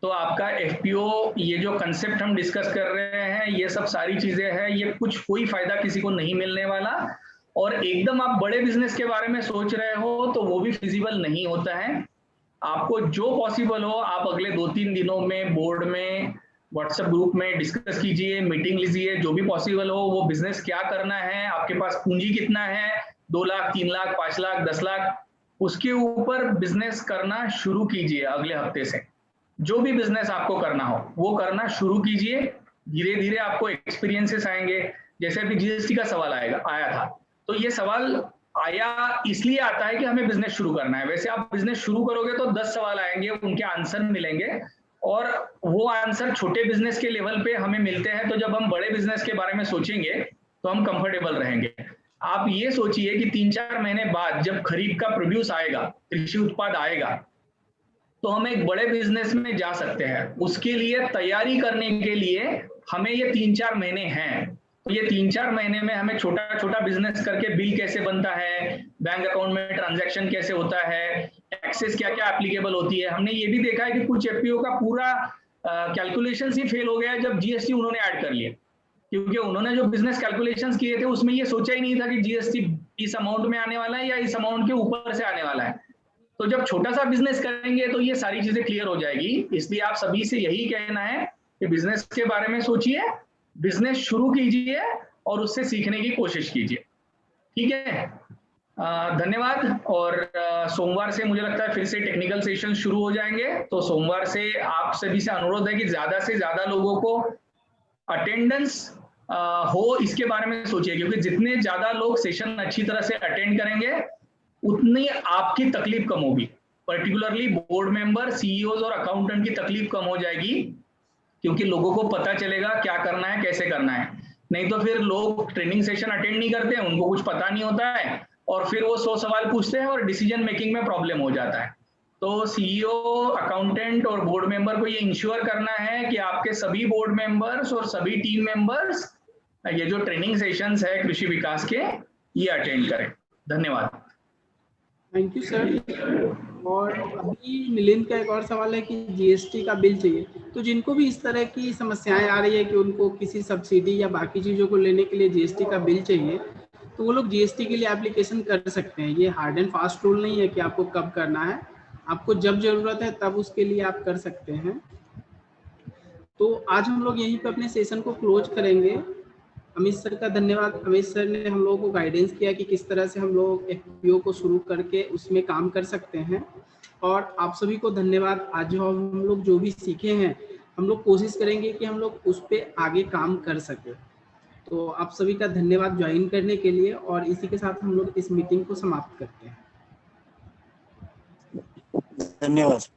तो आपका एफपीओ, ये जो कंसेप्ट हम डिस्कस कर रहे हैं, ये सब सारी चीजें हैं, ये कोई फायदा किसी को नहीं मिलने वाला। और एकदम आप बड़े बिजनेस के बारे में सोच रहे हो तो वो भी फिजिबल नहीं होता है। आपको जो पॉसिबल हो आप अगले 2-3 दिनों में बोर्ड में, व्हाट्सएप ग्रुप में डिस्कस कीजिए, मीटिंग लीजिए, जो भी पॉसिबल हो। वो बिजनेस क्या करना है, आपके पास पूंजी कितना है, 2 लाख, 3 लाख, 5 लाख, 10 लाख, उसके ऊपर बिजनेस करना शुरू कीजिए। अगले हफ्ते से जो भी बिजनेस आपको करना हो वो करना शुरू कीजिए। धीरे धीरे आपको एक्सपीरियंसेस आएंगे। जैसे अभी जीएसटी का सवाल आया था, तो ये सवाल आया इसलिए आता है कि हमें बिजनेस शुरू करना है। वैसे आप बिजनेस शुरू करोगे तो 10 सवाल आएंगे, उनके आंसर मिलेंगे, और वो आंसर छोटे बिजनेस के लेवल पे हमें मिलते हैं। तो जब हम बड़े बिजनेस के बारे में सोचेंगे तो हम कंफर्टेबल रहेंगे। आप ये सोचिए कि 3-4 महीने बाद जब खरीफ का प्रोड्यूस आएगा, कृषि उत्पाद आएगा, तो हम एक बड़े बिजनेस में जा सकते हैं। उसके लिए तैयारी करने के लिए हमें ये 3-4 महीने हैं। तो ये 3-4 महीने में हमें छोटा छोटा बिजनेस करके बिल कैसे बनता है, बैंक अकाउंट में ट्रांजैक्शन कैसे होता है, टैक्सेस क्या क्या एप्लीकेबल होती है। हमने ये भी देखा है कि कुछ एफपीओ का पूरा कैलकुलेशन ही फेल हो गया जब जीएसटी उन्होंने ऐड कर लिया, क्योंकि उन्होंने जो बिजनेस कैलकुलेशंस किए थे उसमें ये सोचा ही नहीं था कि जीएसटी इस अमाउंट में आने वाला है या इस अमाउंट के ऊपर से आने वाला है। तो जब छोटा सा बिजनेस करेंगे तो ये सारी चीजें क्लियर हो जाएगी। इसलिए आप सभी से यही कहना है कि बिजनेस के बारे में सोचिए, बिजनेस शुरू कीजिए और उससे सीखने की कोशिश कीजिए। ठीक है, धन्यवाद। और सोमवार से मुझे लगता है फिर से टेक्निकल सेशन शुरू हो जाएंगे। तो सोमवार से आप सभी से अनुरोध है कि ज्यादा से ज्यादा लोगों को अटेंडेंस हो, इसके बारे में सोचिए, क्योंकि जितने ज्यादा लोग सेशन अच्छी तरह से अटेंड करेंगे उतनी आपकी तकलीफ कम होगी। पर्टिकुलरली बोर्ड मेंबर, सीईओज और अकाउंटेंट की तकलीफ कम हो जाएगी, क्योंकि लोगों को पता चलेगा क्या करना है, कैसे करना है। नहीं तो फिर लोग ट्रेनिंग सेशन अटेंड नहीं करते हैं, उनको कुछ पता नहीं होता है और फिर वो 100 सवाल पूछते हैं और डिसीजन मेकिंग में प्रॉब्लम हो जाता है। तो सीईओ, अकाउंटेंट और बोर्ड मेंबर को ये इंश्योर करना है कि आपके सभी बोर्ड मेंबर्स और सभी टीम मेंबर्स ये जो ट्रेनिंग सेशंस है कृषि विकास के, ये अटेंड करें। धन्यवाद। Thank you sir. और अभी मिलिंद का एक और सवाल है कि जीएसटी का बिल चाहिए, तो जिनको भी इस तरह की समस्याएं आ रही है कि उनको किसी सब्सिडी या बाकी चीज़ों को लेने के लिए जीएसटी का बिल चाहिए, तो वो लोग जीएसटी के लिए एप्लीकेशन कर सकते हैं। ये हार्ड एंड फास्ट रूल नहीं है कि आपको कब करना है, आपको जब जरूरत है तब उसके लिए आप कर सकते हैं। तो आज हम लोग यहीं पे अपने सेशन को क्लोज करेंगे। अमित सर का धन्यवाद। अमित सर ने हम लोगों को गाइडेंस किया कि किस तरह से हम लोग एफपीओ को शुरू करके उसमें काम कर सकते हैं। और आप सभी को धन्यवाद। आज जो हम लोग जो भी सीखे हैं, हम लोग कोशिश करेंगे कि हम लोग उस पर आगे काम कर सके। तो आप सभी का धन्यवाद ज्वाइन करने के लिए, और इसी के साथ हम लोग इस मीटिंग को समाप्त करते हैं। धन्यवाद।